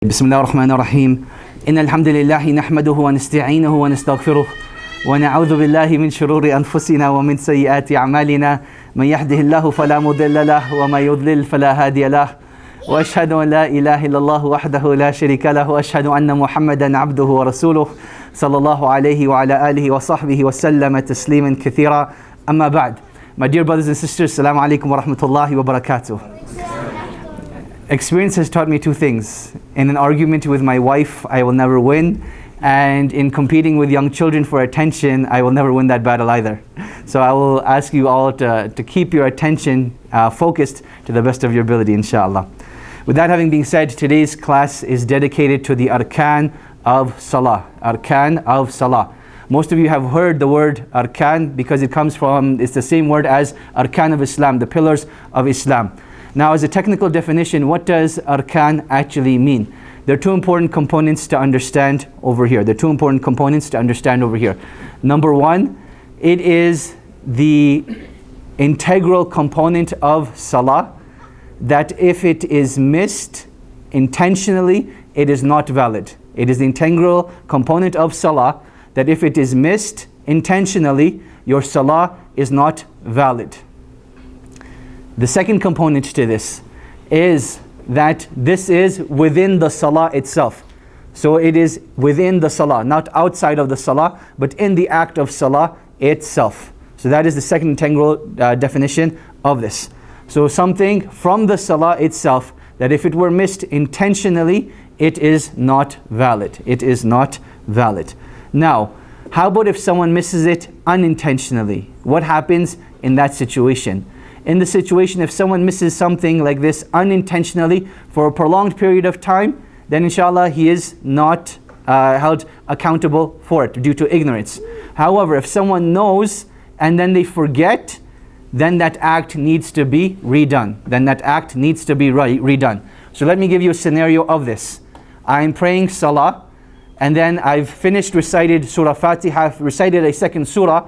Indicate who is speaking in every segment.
Speaker 1: بسم الله الرحمن الرحيم إن الحمد لله نحمده ونستعينه ونستغفره ونعوذ بالله من شرور أنفسنا ومن سيئات أعمالنا من يهده الله فلا مضل له وما يضلل فلا هادي له وأشهد أن لا إله إلا الله وحده لا شريك له وأشهد أن محمدا عبده ورسوله صلى الله عليه وعلى آله وصحبه وسلم تسليما كثيرا أما بعد. My dear brothers and sisters, Assalamu alaikum wa rahmatullahi wa barakatuh. Experience has taught me two things. In an argument with my wife, I will never win. And in competing with young children for attention, I will never win that battle either. So I will ask you all to keep your attention focused to the best of your ability, inshallah. With that having been said, today's class is dedicated to the arkan of Salah. Arkan of Salah. Most of you have heard the word arkan because it's the same word as arkan of Islam, the pillars of Islam. Now, as a technical definition, what does arkan actually mean? There are two important components to understand over here. Number one, it is the integral component of Salah that if it is missed intentionally, it is not valid. It is the integral component of Salah that if it is missed intentionally, your Salah is not valid. The second component to this is that this is within the Salah itself. So it is within the Salah, not outside of the Salah, but in the act of Salah itself. So that is the second integral definition of this. So something from the Salah itself, that if it were missed intentionally, it is not valid. It is not valid. Now, how about if someone misses it unintentionally? What happens in that situation? In the situation, if someone misses something like this unintentionally for a prolonged period of time, then inshallah he is not held accountable for it due to ignorance. However, if someone knows and then they forget, then that act needs to be redone. So let me give you a scenario of this. I'm praying Salah, and then I've finished recited Surah Fatiha, I've recited a second surah,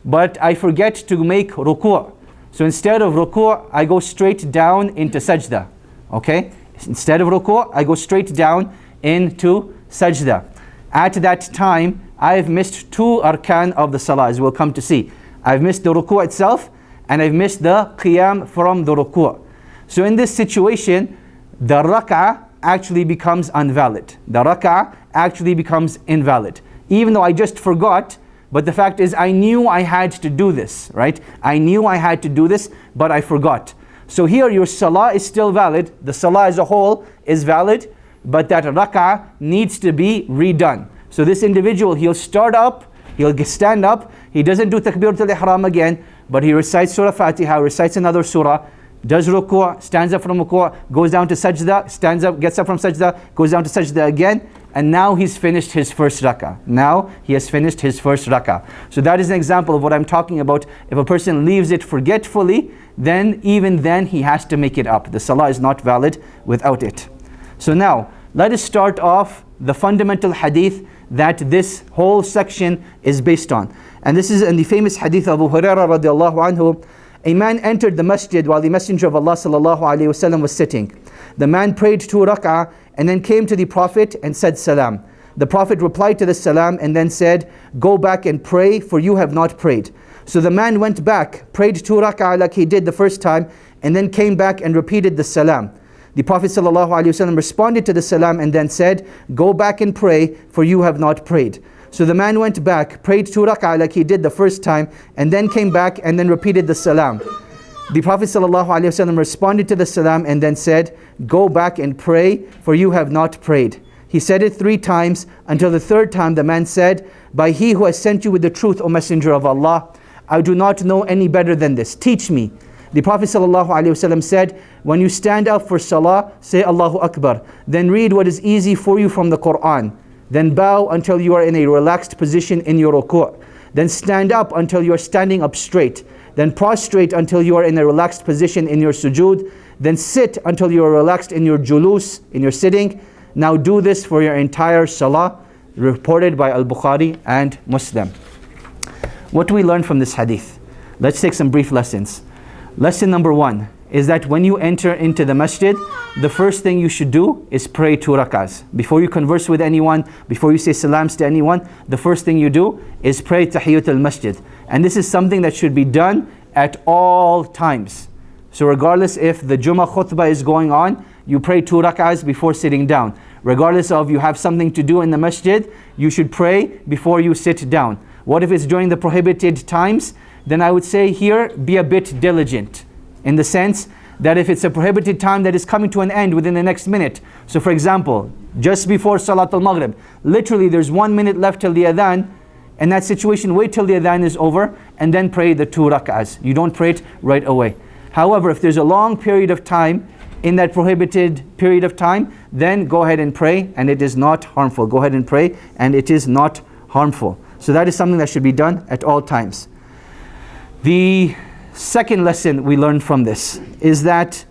Speaker 1: but I forget to make ruku'. So instead of ruku', I go straight down into sajda. Okay? Instead of ruku', I go straight down into sajda. At that time, I have missed two arkan of the salah, as we'll come to see. I've missed the ruku' itself, and I've missed the qiyam from the ruku'. So in this situation, the rak'ah actually becomes invalid. Even though I just forgot, but the fact is I knew I had to do this, right? But I forgot. So here your salah is still valid. The salah as a whole is valid, but that rak'ah needs to be redone. So this individual, he'll stand up, he doesn't do takbiratul ihram again, but he recites Surah Fatiha, recites another surah, does ruku', stands up from ruku', goes down to sajda, stands up, gets up from sajda, goes down to sajda again, and now he's finished his first rak'ah. So that is an example of what I'm talking about. If a person leaves it forgetfully, then even then he has to make it up. The salah is not valid without it. So now, let us start off the fundamental hadith that this whole section is based on. And this is in the famous hadith of Abu Hurairah radiallahu anhu. A man entered the masjid while the Messenger of Allah sallallahu alayhi wasallam was sitting. The man prayed 2 rak'ah and then came to the Prophet and said salam. The Prophet replied to the salam and then said, "Go back and pray, for you have not prayed." So the man went back, prayed 2 rak'ah like he did the first time, and then came back and repeated the salam. The Prophet sallallahu alayhi wasallam responded to the salam and then said, "Go back and pray, for you have not prayed." So the man went back, prayed 2 rak'ah like he did the first time, and then came back and then repeated the salam. The Prophet ﷺ responded to the salam and then said, "Go back and pray, for you have not prayed." He said it 3 times, until the 3rd time the man said, "By He who has sent you with the truth, O Messenger of Allah, I do not know any better than this. Teach me." The Prophet ﷺ said, "When you stand up for salah, say Allahu Akbar. Then read what is easy for you from the Quran. Then bow until you are in a relaxed position in your ruku'. Then stand up until you are standing up straight. Then prostrate until you are in a relaxed position in your sujood. Then sit until you are relaxed in your julus, in your sitting. Now do this for your entire salah." Reported by Al-Bukhari and Muslim. What do we learn from this hadith? Let's take some brief lessons. Lesson number 1 is that when you enter into the masjid, the first thing you should do is pray 2 rak'ahs. Before you converse with anyone, before you say salams to anyone, the first thing you do is pray tahiyyat al-masjid. And this is something that should be done at all times. So regardless if the Jummah khutbah is going on, you pray 2 rak'ahs before sitting down. Regardless of you have something to do in the masjid, you should pray before you sit down. What if it's during the prohibited times? Then I would say here, be a bit diligent, in the sense that if it's a prohibited time that is coming to an end within the next minute. So for example, just before Salat al-Maghrib, literally there's 1 minute left till the adhan. In that situation, wait till the adhan is over and then pray the 2 rak'ahs. You don't pray it right away. However, if there's a long period of time, in that prohibited period of time, then go ahead and pray, and it is not harmful. Go ahead and pray, and it is not harmful. So that is something that should be done at all times. The second lesson we learned from this is that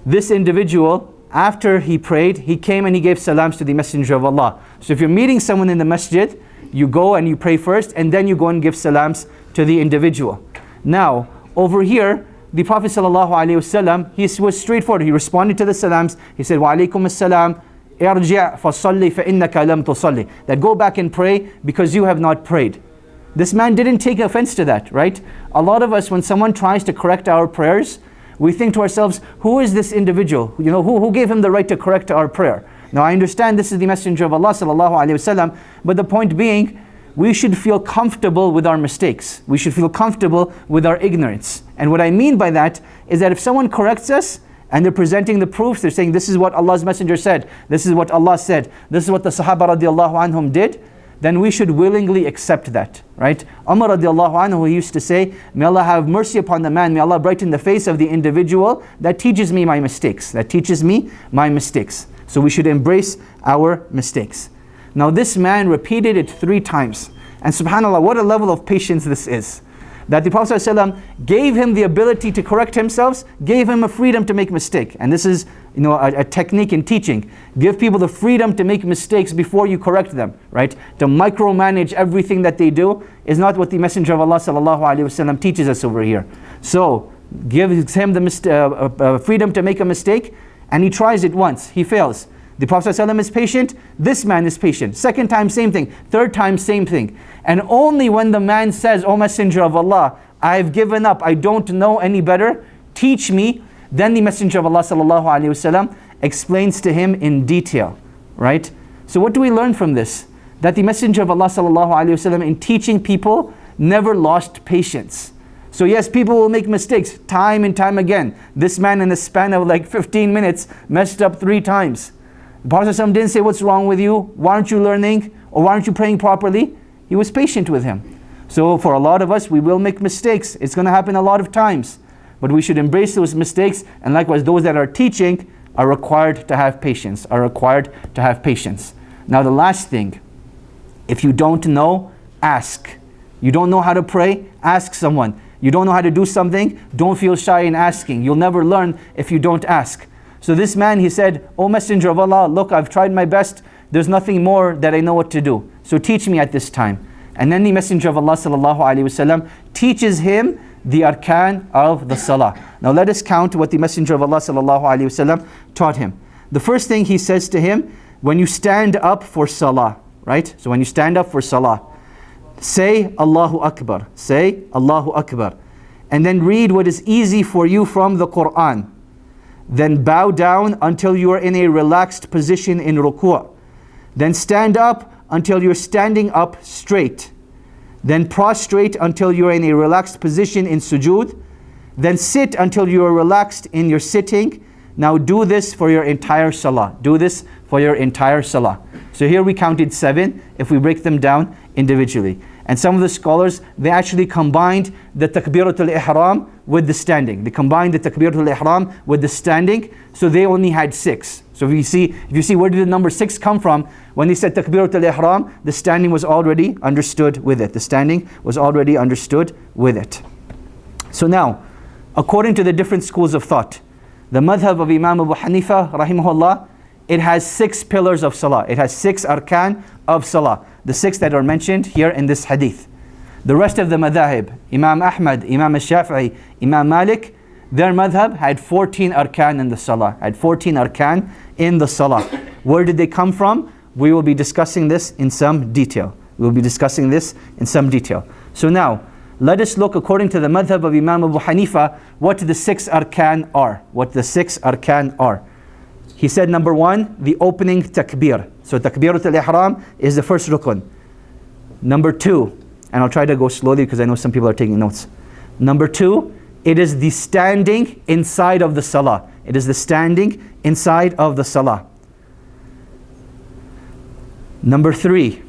Speaker 1: this individual, after he prayed, he came and he gave salams to the Messenger of Allah. So if you're meeting someone in the masjid, you go and you pray first, and then you go and give salams to the individual. Now, over here, the Prophet ﷺ, he was straightforward. He responded to the salams. He said, "Wa alaykum as-salam, irji' fasalli fa innaka lam tusalli." That go back and pray because you have not prayed. This man didn't take offense to that, right? A lot of us, when someone tries to correct our prayers, we think to ourselves, who is this individual? You know, who gave him the right to correct our prayer? Now I understand this is the Messenger of Allah ﷺ, but the point being, we should feel comfortable with our mistakes. We should feel comfortable with our ignorance. And what I mean by that is that if someone corrects us and they're presenting the proofs, they're saying this is what Allah's Messenger said, this is what Allah said, this is what the Sahaba radiallahu anhum did, then we should willingly accept that, right? Umar radiallahu anhu, he used to say, may Allah have mercy upon the man, may Allah brighten the face of the individual that teaches me my mistakes, that teaches me my mistakes. So we should embrace our mistakes. Now this man repeated it 3 times. And subhanAllah, what a level of patience this is. That the Prophet ﷺ gave him the ability to correct himself, gave him a freedom to make mistake. And this is, you know, a technique in teaching. Give people the freedom to make mistakes before you correct them, right? To micromanage everything that they do is not what the Messenger of Allah ﷺ teaches us over here. So give him the freedom to make a mistake, and he tries it once, he fails. The Prophet ﷺ is patient, this man is patient. Second time, same thing. Third time, same thing. And only when the man says, "O Messenger of Allah, I've given up, I don't know any better, teach me," then the Messenger of Allah ﷺ explains to him in detail, right? So what do we learn from this? That the Messenger of Allah ﷺ in teaching people never lost patience. So yes, people will make mistakes time and time again. This man in a span of like 15 minutes messed up 3 times. The Prophet ﷺ didn't say, "What's wrong with you? Why aren't you learning? Or why aren't you praying properly?" He was patient with him. So for a lot of us, we will make mistakes. It's going to happen a lot of times. But we should embrace those mistakes. And likewise, those that are teaching are required to have patience, Now the last thing, if you don't know, ask. You don't know how to pray, ask someone. You don't know how to do something, don't feel shy in asking. You'll never learn if you don't ask. So this man, he said, "O Messenger of Allah, look, I've tried my best. There's nothing more that I know what to do. So teach me at this time." And then the Messenger of Allah ﷺ teaches him the arkan of the salah. Now let us count what the Messenger of Allah ﷺ taught him. The first thing he says to him, when you stand up for salah, right? So when you stand up for salah, say Allahu Akbar. Say Allahu Akbar. And then read what is easy for you from the Quran. Then bow down until you are in a relaxed position in ruku'. Then stand up until you're standing up straight. Then prostrate until you're in a relaxed position in sujood. Then sit until you are relaxed in your sitting. Now do this for your entire salah. Do this for your entire salah. So here we counted 7 if we break them down individually. And some of the scholars, they actually combined the takbiratul ihram with the standing. They combined the takbiratul ihram with the standing, so they only had 6. So if you see where did the number 6 come from? When they said takbiratul ihram, the standing was already understood with it. The standing was already understood with it. So now, according to the different schools of thought, the madhab of Imam Abu Hanifa, rahimahullah, it has 6 pillars of salah. It has 6 arkan of salah. The 6 that are mentioned here in this hadith. The rest of the madhahib, Imam Ahmad, Imam Shafi'i, Imam Malik, Their madhab had 14 arkan in the salah, had 14 arkan in the salah. Where did they come from? We will be discussing this in some detail. We will be discussing this in some detail. So now, let us look according to the madhab of Imam Abu Hanifa, what the 6 arkan are. What the 6 arkan are. He said number 1, the opening takbir. So takbirat al-ihram is the first rukun. Number 2, and I'll try to go slowly because I know some people are taking notes. Number 2, it is the standing inside of the salah. It is the standing inside of the salah. Number 3,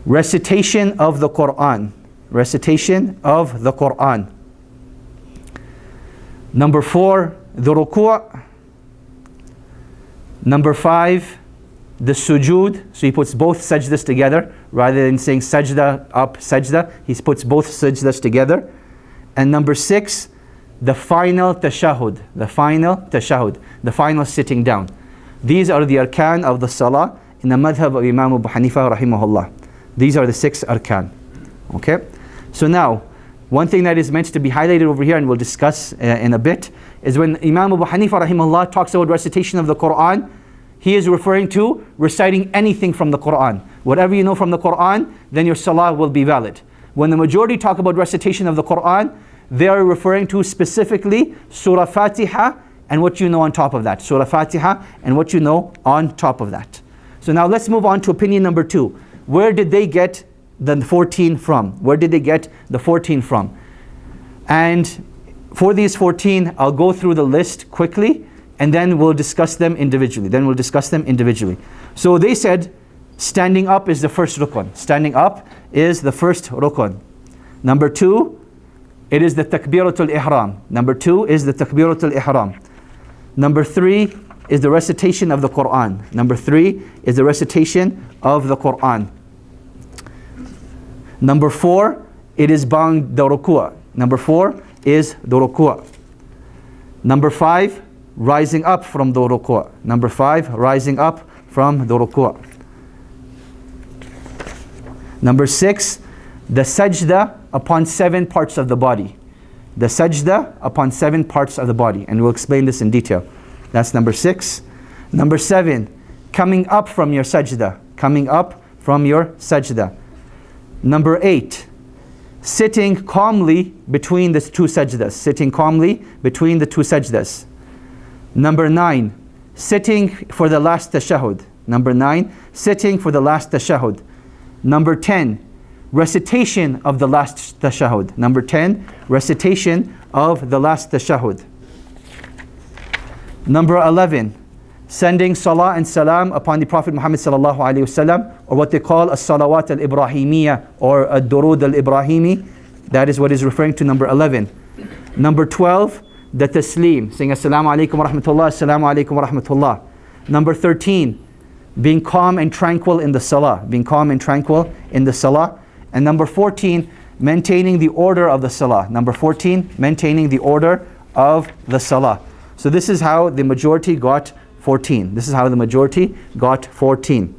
Speaker 1: recitation of the Quran. Recitation of the Quran. Number 4, the ruku'. Number 5, the sujood. So he puts both sajdas together. Rather than saying sajda up, sajda, he puts both sajdas together. And number 6, the final tashahud. The final tashahud. The final sitting down. These are the arkan of the salah in the madhab of Imam Abu Hanifa rahimahullah. These are the 6 arkan. Okay? So now, one thing that is meant to be highlighted over here, and we'll discuss in a bit, is when Imam Abu Hanifa rahimahullah talks about recitation of the Quran, he is referring to reciting anything from the Quran. Whatever you know from the Quran, then your salah will be valid. When the majority talk about recitation of the Quran, they are referring to specifically Surah Fatiha and what you know on top of that. Surah Fatiha and what you know on top of that. So now let's move on to opinion number 2. Where did they get the 14 from? Where did they get the 14 from? And for these 14, I'll go through the list quickly and then we'll discuss them individually. So they said standing up is the first rukun. Standing up is the first rukun. Number 2, it is the takbiratul ihram. Number 2 is the takbiratul ihram. Number 3 is the recitation of the Quran. Number 3 is the recitation of the Quran. Number 4, it is bang the ruku'. Number 4 is the ruku'. Number 5, rising up from the ruku'. Number 5, rising up from the ruku'. Number 6, the sajda upon 7 parts of the body. The sajda upon 7 parts of the body. And we'll explain this in detail. That's number 6. Number 7, coming up from your sajda. Coming up from your sajda. Number 8, sitting calmly between the 2 sajdas. Sitting calmly between the 2 sajdas. Number 9, sitting for the last tashahud. Number 9, sitting for the last tashahud. Number 10, recitation of the last tashahud. Number 10, recitation of the last tashahud. Number 11, sending salah and salam upon the Prophet Muhammad sallallahu alaihi wasallam, or what they call as-salawat al-ibrahimiyya or ad-durud al-ibrahimi. That is what is referring to number 11. Number 12, the taslim, saying assalamu alaikum wa rahmatullah, assalamu alaikum wa rahmatullah. Number 13, being calm and tranquil in the salah. Being calm and tranquil in the salah. And number 14, maintaining the order of the salah. Number 14, maintaining the order of the salah. So this is how the majority got 14. This is how the majority got 14.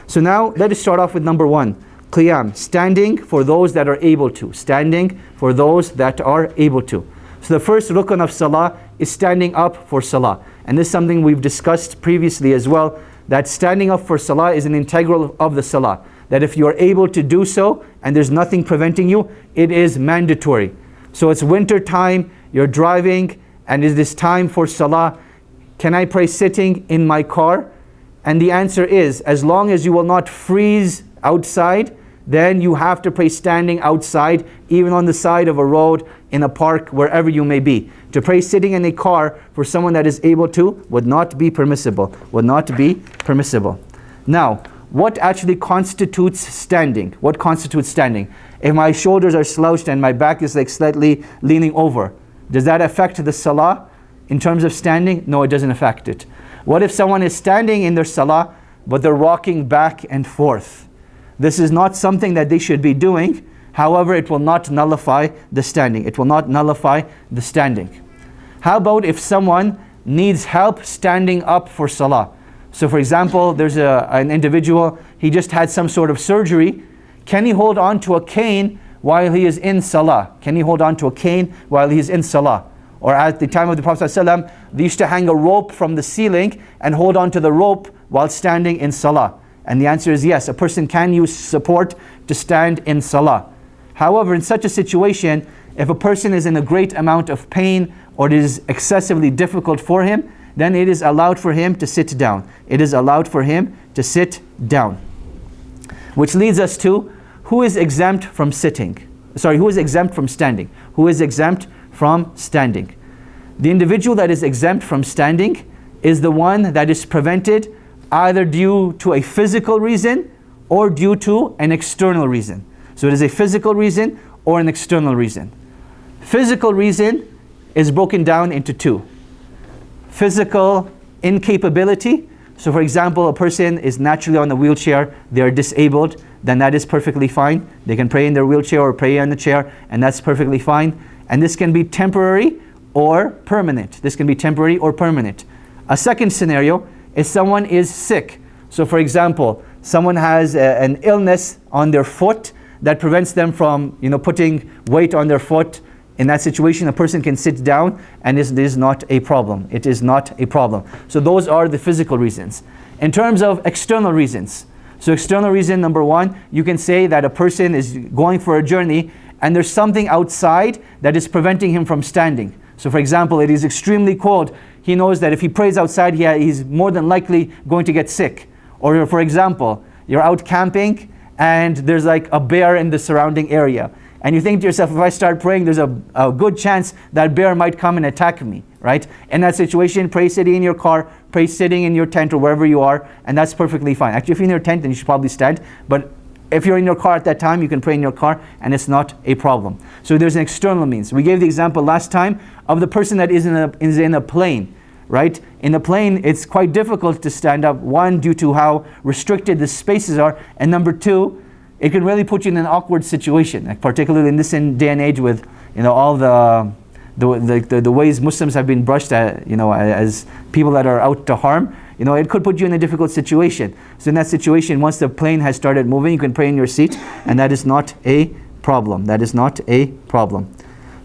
Speaker 1: So now let us start off with number 1. Qiyam, standing for those that are able to. Standing for those that are able to. So the first rukun of salah is standing up for salah. And this is something we've discussed previously as well, that standing up for salah is an integral of the salah. That if you are able to do so and there's nothing preventing you, it is mandatory. So it's winter time, you're driving, and is this time for salah? Can I pray sitting in my car? And the answer is, as long as you will not freeze outside, then you have to pray standing outside, even on the side of a road, in a park, wherever you may be. To pray sitting in a car for someone that is able to would not be permissible. Would not be permissible. Now, what actually constitutes standing? What constitutes standing? If my shoulders are slouched and my back is like slightly leaning over, does that affect the salah in terms of standing? No, it doesn't affect it. What if someone is standing in their salah, but they're rocking back and forth? This is not something that they should be doing. However, it will not nullify the standing. It will not nullify the standing. How about if someone needs help standing up for salah? So for example, there's an individual, he just had some sort of surgery. Can he hold on to a cane while he is in salah? Can he hold on to a cane while he is in salah? Or at the time of the Prophet ﷺ, they used to hang a rope from the ceiling and hold on to the rope while standing in Salah. And the answer is yes, a person can use support to stand in Salah. However, in such a situation, if a person is in a great amount of pain or it is excessively difficult for him, then it is allowed for him to sit down. It is allowed for him to sit down. Which leads us to, who is exempt from sitting? Sorry, who is exempt from standing? Who is exempt from standing? The individual that is exempt from standing is the one that is prevented either due to a physical reason or due to an external reason. So it is a physical reason or an external reason. Physical reason is broken down into two. Physical incapability. So for example, a person is naturally on a wheelchair, they are disabled, then that is perfectly fine. They can pray in their wheelchair or pray on the chair, and that's perfectly fine. And this can be temporary or permanent. This can be temporary or permanent. A second scenario is someone is sick. So for example, someone has an illness on their foot that prevents them from putting weight on their foot. In that situation, a person can sit down and it is not a problem. It is not a problem. So those are the physical reasons. In terms of external reasons, so external reason number one, you can say that a person is going for a journey and there's something outside that is preventing him from standing. So for example, it is extremely cold. He knows that if he prays outside, he's more than likely going to get sick. Or for example, you're out camping and there's like a bear in the surrounding area. And you think to yourself, if I start praying, there's a good chance that bear might come and attack me, right? In that situation, pray sitting in your car, pray sitting in your tent or wherever you are, and that's perfectly fine. Actually, if you're in your tent, then you should probably stand. But if you're in your car at that time, you can pray in your car, and it's not a problem. So there's an external means. We gave the example last time of the person that is in a plane, right? In a plane, it's quite difficult to stand up. One, due to how restricted the spaces are, and number two, it can really put you in an awkward situation, like particularly in this day and age with all the ways Muslims have been brushed at, as people that are out to harm. It could put you in a difficult situation. So in that situation, once the plane has started moving, you can pray in your seat, and that is not a problem. That is not a problem.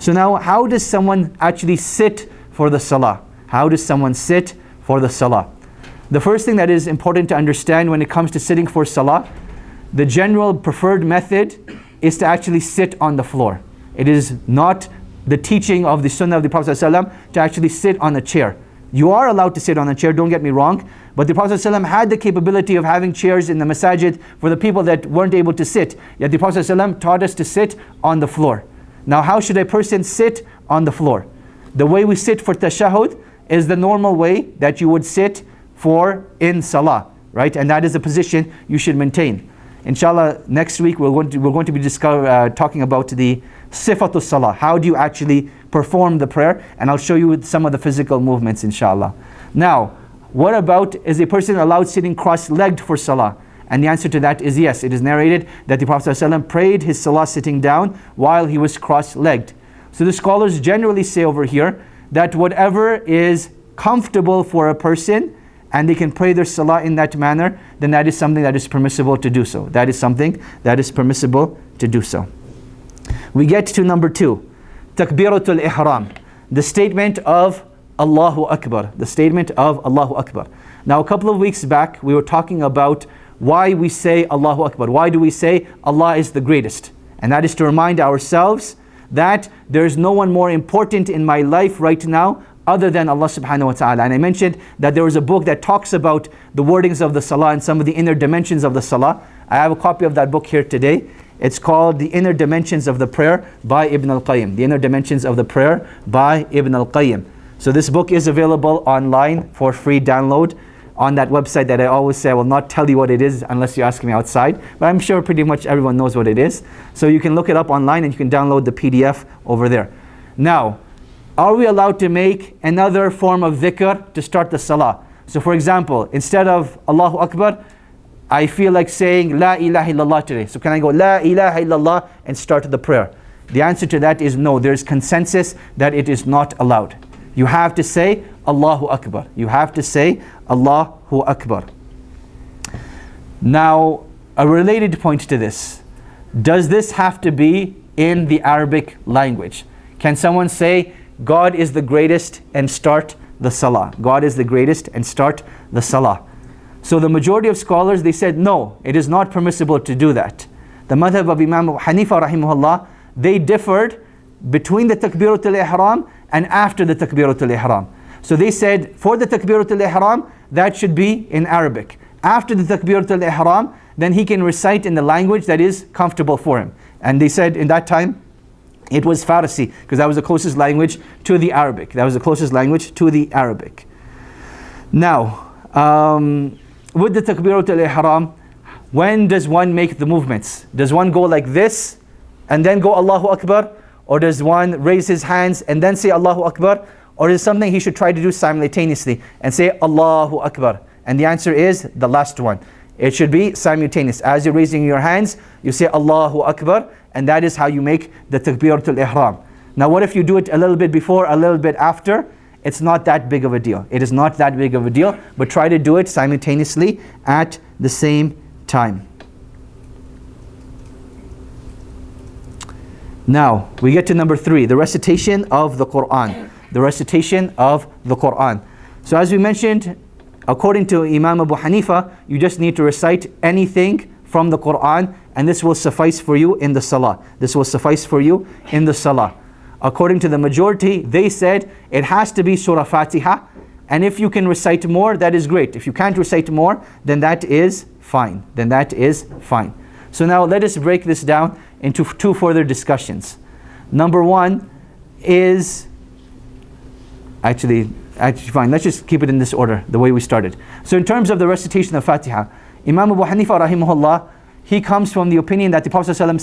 Speaker 1: So now, how does someone actually sit for the Salah? How does someone sit for the Salah? The first thing that is important to understand when it comes to sitting for Salah, the general preferred method is to actually sit on the floor. It is not the teaching of the Sunnah of the Prophet ﷺ to actually sit on a chair. You are allowed to sit on a chair, don't get me wrong, but the Prophet ﷺ had the capability of having chairs in the masajid for the people that weren't able to sit. Yet the Prophet ﷺ taught us to sit on the floor. Now how should a person sit on the floor? The way we sit for tashahhud is the normal way that you would sit for in salah, right? And that is the position you should maintain. Inshallah, next week we're going to be talking about the sifatul salah. How do you actually perform the prayer? And I'll show you some of the physical movements, inshallah. Now, what about, is a person allowed sitting cross-legged for salah? And the answer to that is yes. It is narrated that the Prophet ﷺ prayed his salah sitting down while he was cross-legged. So the scholars generally say over here that whatever is comfortable for a person and they can pray their salah in that manner, then that is something that is permissible to do so. That is something that is permissible to do so. We get to number 2, Takbiratul Ihram, the statement of Allahu Akbar, the statement of Allahu Akbar. Now a couple of weeks back we were talking about why we say Allahu Akbar. Why do we say Allah is the greatest? And that is to remind ourselves that there is no one more important in my life right now other than Allah subhanahu wa ta'ala. And I mentioned that there was a book that talks about the wordings of the salah and some of the inner dimensions of the salah. I have a copy of that book here today. It's called The Inner Dimensions of the Prayer by Ibn al-Qayyim. The Inner Dimensions of the Prayer by Ibn al-Qayyim. So this book is available online for free download on that website that I always say I will not tell you what it is unless you ask me outside. But I'm sure pretty much everyone knows what it is. So you can look it up online and you can download the PDF over there. Now, are we allowed to make another form of dhikr to start the salah? So for example, instead of Allahu Akbar, I feel like saying La ilaha illallah today. So can I go La ilaha illallah and start the prayer? The answer to that is no. There is consensus that it is not allowed. You have to say Allahu Akbar. You have to say Allahu Akbar. Now, a related point to this. Does this have to be in the Arabic language? Can someone say God is the greatest and start the Salah. God is the greatest and start the Salah. So the majority of scholars, they said, no, it is not permissible to do that. The madhab of Imam Abu Hanifa rahimahullah, they differed between the Takbiratul Ihram and after the Takbiratul Ihram. So they said, for the Takbiratul Ihram, that should be in Arabic. After the Takbiratul Ihram, then he can recite in the language that is comfortable for him. And they said in that time, it was Farsi, because that was the closest language to the Arabic. That was the closest language to the Arabic. Now, with the Takbiratul Ihram, when does one make the movements? Does one go like this and then go Allahu Akbar? Or does one raise his hands and then say Allahu Akbar? Or is it something he should try to do simultaneously and say Allahu Akbar? And the answer is the last one. It should be simultaneous. As you're raising your hands, you say Allahu Akbar, and that is how you make the Takbiratul Ihram. Now what if you do it a little bit before, a little bit after? It's not that big of a deal. It is not that big of a deal, but try to do it simultaneously at the same time. Now, we get to number 3, the recitation of the Quran. The recitation of the Quran. So as we mentioned, according to Imam Abu Hanifa, you just need to recite anything from the Quran, and this will suffice for you in the Salah. This will suffice for you in the Salah. According to the majority, they said it has to be Surah Fatiha, and if you can recite more, that is great. If you can't recite more, then that is fine. Then that is fine. So now let us break this down into 2 further discussions. Number 1 is, actually fine, let's just keep it in this order, the way we started. So in terms of the recitation of Fatiha, Imam Abu Hanifa rahimahullah, he comes from the opinion that the Prophet ﷺ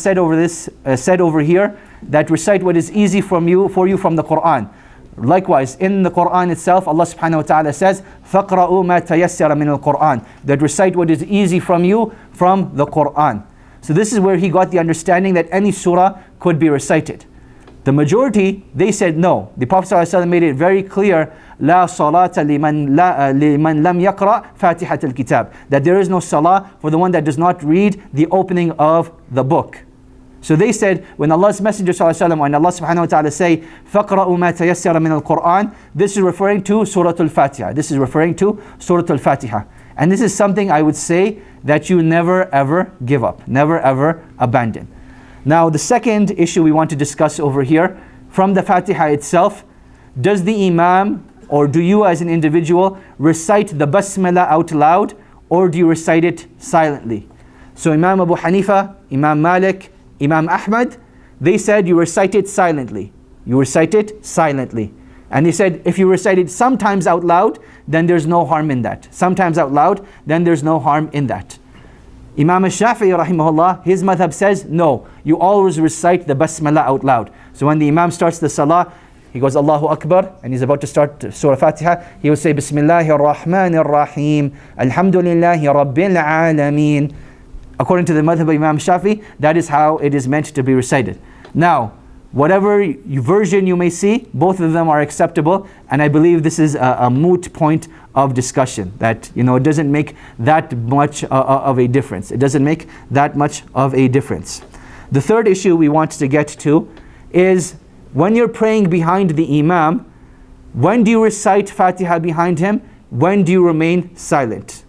Speaker 1: said over here, that recite what is easy for you from the Quran. Likewise, in the Quran itself, Allah subhanahu wa ta'ala says, فَقْرَأُوا مَا تَيَسَّرَ مِنَ الْقُرْآنِ, that recite what is easy from you from the Quran. So this is where he got the understanding that any surah could be recited. The majority, they said no. The Prophet ﷺ made it very clear, لا صلاة لمن لم يقرأ فاتحة الكتاب, that there is no salah for the one that does not read the opening of the book. So they said, when Allah's Messenger ﷺ, when Allah subhanahu wa ta'ala say, فَقْرَأُوا مَا تَيَسَّرَ مِنَ الْقُرْآنِ, this is referring to Surah Al-Fatiha. This is referring to Surah Al-Fatiha. And this is something I would say that you never ever give up, never ever abandon. Now the second issue we want to discuss over here, from the Fatiha itself, does the Imam or do you as an individual recite the Basmala out loud, or do you recite it silently? So Imam Abu Hanifa, Imam Malik, Imam Ahmad, they said you recite it silently. You recite it silently. And they said if you recite it sometimes out loud, then there's no harm in that. Sometimes out loud, then there's no harm in that. Imam al-Shafi'i rahimahullah, his madhab says, no, you always recite the Basmala out loud. So when the Imam starts the Salah, he goes Allahu Akbar, and he's about to start Surah Fatiha, he will say Bismillahir Rahmanir Rahim, Alhamdulillahi Rabbil Alameen. According to the madhab of Imam Shafi'i, that is how it is meant to be recited. Now, whatever version you may see, both of them are acceptable, and I believe this is a moot point of discussion, that it doesn't make that much of a difference. It doesn't make that much of a difference. The third issue we want to get to is, when you're praying behind the Imam, when do you recite Fatiha behind him? When do you remain silent?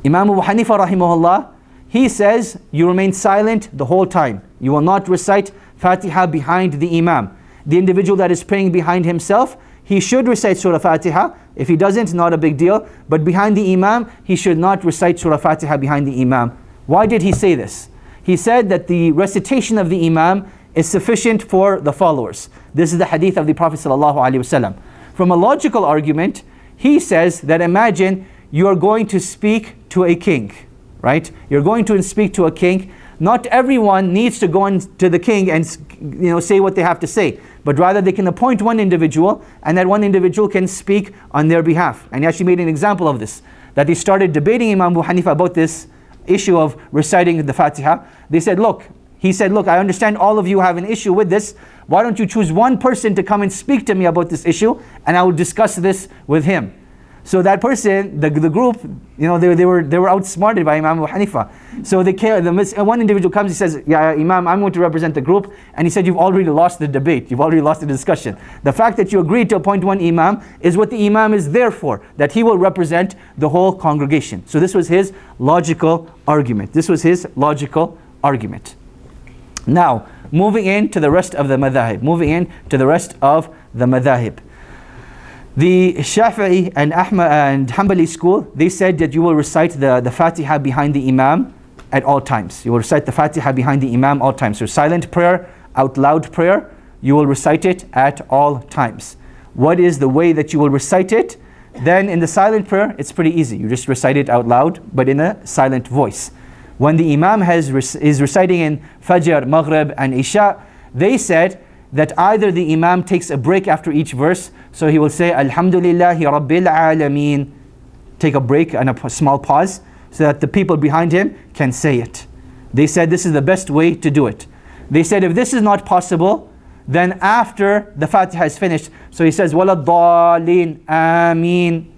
Speaker 1: Imam Abu Hanifa rahimahullah, he says you remain silent the whole time. You will not recite Fatiha behind the Imam. The individual that is praying behind himself, he should recite Surah Fatiha. If he doesn't, not a big deal. But behind the Imam, he should not recite Surah Fatiha behind the Imam. Why did he say this? He said that the recitation of the Imam is sufficient for the followers. This is the hadith of the Prophet ﷺ. From a logical argument, he says that imagine you are going to speak to a king, right? You're going to speak to a king. Not everyone needs to go to the king and say what they have to say, but rather they can appoint one individual, and that one individual can speak on their behalf. And he actually made an example of this, that he started debating Imam Abu Hanifa about this issue of reciting the Fatiha. He said, look, I understand all of you have an issue with this. Why don't you choose one person to come and speak to me about this issue, and I will discuss this with him. So that person, the group, they were outsmarted by Imam Abu Hanifa. So one individual comes, he says, yeah, Imam, I'm going to represent the group. And he said, you've already lost the debate. You've already lost the discussion. The fact that you agreed to appoint one Imam is what the Imam is there for, that he will represent the whole congregation. So this was his logical argument. Now, moving into the rest of the madhahib. The Shafi'i and Hanbali school, they said that you will recite the Fatiha behind the Imam at all times. You will recite the Fatiha behind the Imam all times. So silent prayer, out loud prayer, you will recite it at all times. What is the way that you will recite it? Then in the silent prayer, it's pretty easy. You just recite it out loud, but in a silent voice. When the Imam is reciting in Fajr, Maghrib and Isha, they said that either the Imam takes a break after each verse, so he will say, Alhamdulillahi Rabbil Alameen, take a break and a small pause, so that the people behind him can say it. They said this is the best way to do it. They said if this is not possible, then after the Fatiha is finished, so he says, Wala Dhalin Ameen,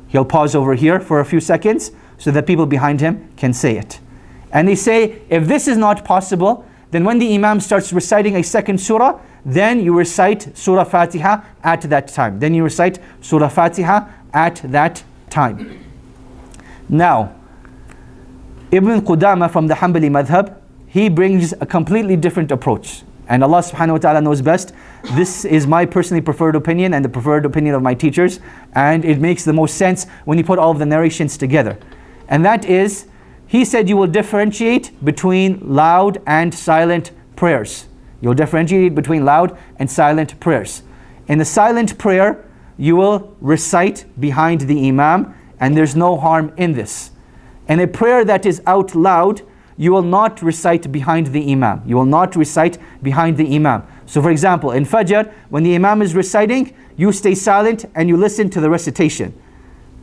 Speaker 1: he'll pause over here for a few seconds, so that people behind him can say it. And they say, if this is not possible, then when the Imam starts reciting a second surah, then you recite Surah Fatiha at that time. Now, Ibn Qudama from the Hanbali madhab, he brings a completely different approach. And Allah subhanahu wa ta'ala knows best. This is my personally preferred opinion and the preferred opinion of my teachers. And it makes the most sense when you put all of the narrations together. And that is, he said you will differentiate between loud and silent prayers. You'll differentiate between loud and silent prayers. In the silent prayer, you will recite behind the Imam, and there's no harm in this. In a prayer that is out loud, you will not recite behind the Imam. So for example, in Fajr, when the Imam is reciting, you stay silent and you listen to the recitation.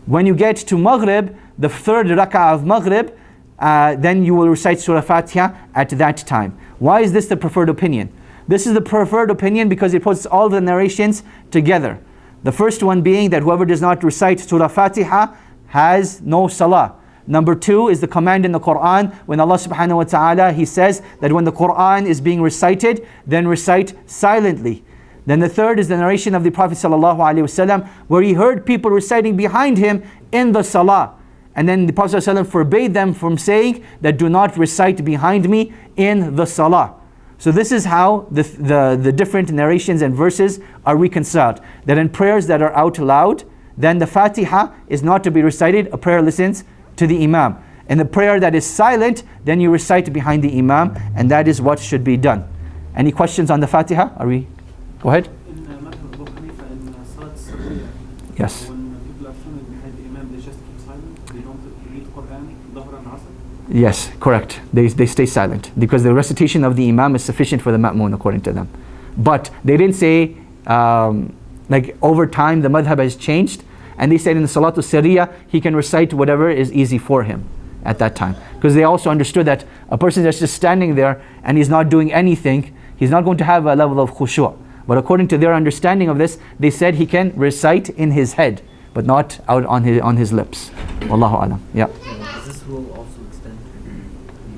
Speaker 1: When you get to Maghrib, the third rak'ah of Maghrib, then you will recite Surah Fatiha at that time. Why is this the preferred opinion? This is the preferred opinion because it puts all the narrations together. The first one being that whoever does not recite Surah Fatiha has no Salah. Number two is the command in the Quran when Allah subhanahu wa ta'ala, He says that when the Quran is being recited, then recite silently. Then the third is the narration of the Prophet sallallahu alaihi wasallam where he heard people reciting behind him in the Salah. And then the Prophet ﷺ forbade them from saying that do not recite behind me in the Salah. So this is how the different narrations and verses are reconciled. That in prayers that are out loud, then the Fatiha is not to be recited, a prayer listens to the Imam. In the prayer that is silent, then you recite behind the Imam, and that is what should be done. Any questions on the Fatiha? Go ahead.
Speaker 2: In Abu Hanifa and Salat Sabriya,
Speaker 1: Yes.
Speaker 2: when people are standing behind the Imam, they just keep silent? They don't read Quran, Dhuhr and Asr?
Speaker 1: Yes, correct. They stay silent because the recitation of the Imam is sufficient for the Ma'mun according to them. But they didn't say, like over time the madhab has changed, and they said in the Salatul Sirriya, he can recite whatever is easy for him at that time. Because they also understood that a person that's just standing there and he's not doing anything, he's not going to have a level of khushu'. But according to their understanding of this, they said he can recite in his head, but not out on his lips. Wallahu alam. Yeah.
Speaker 3: Does this rule also extend to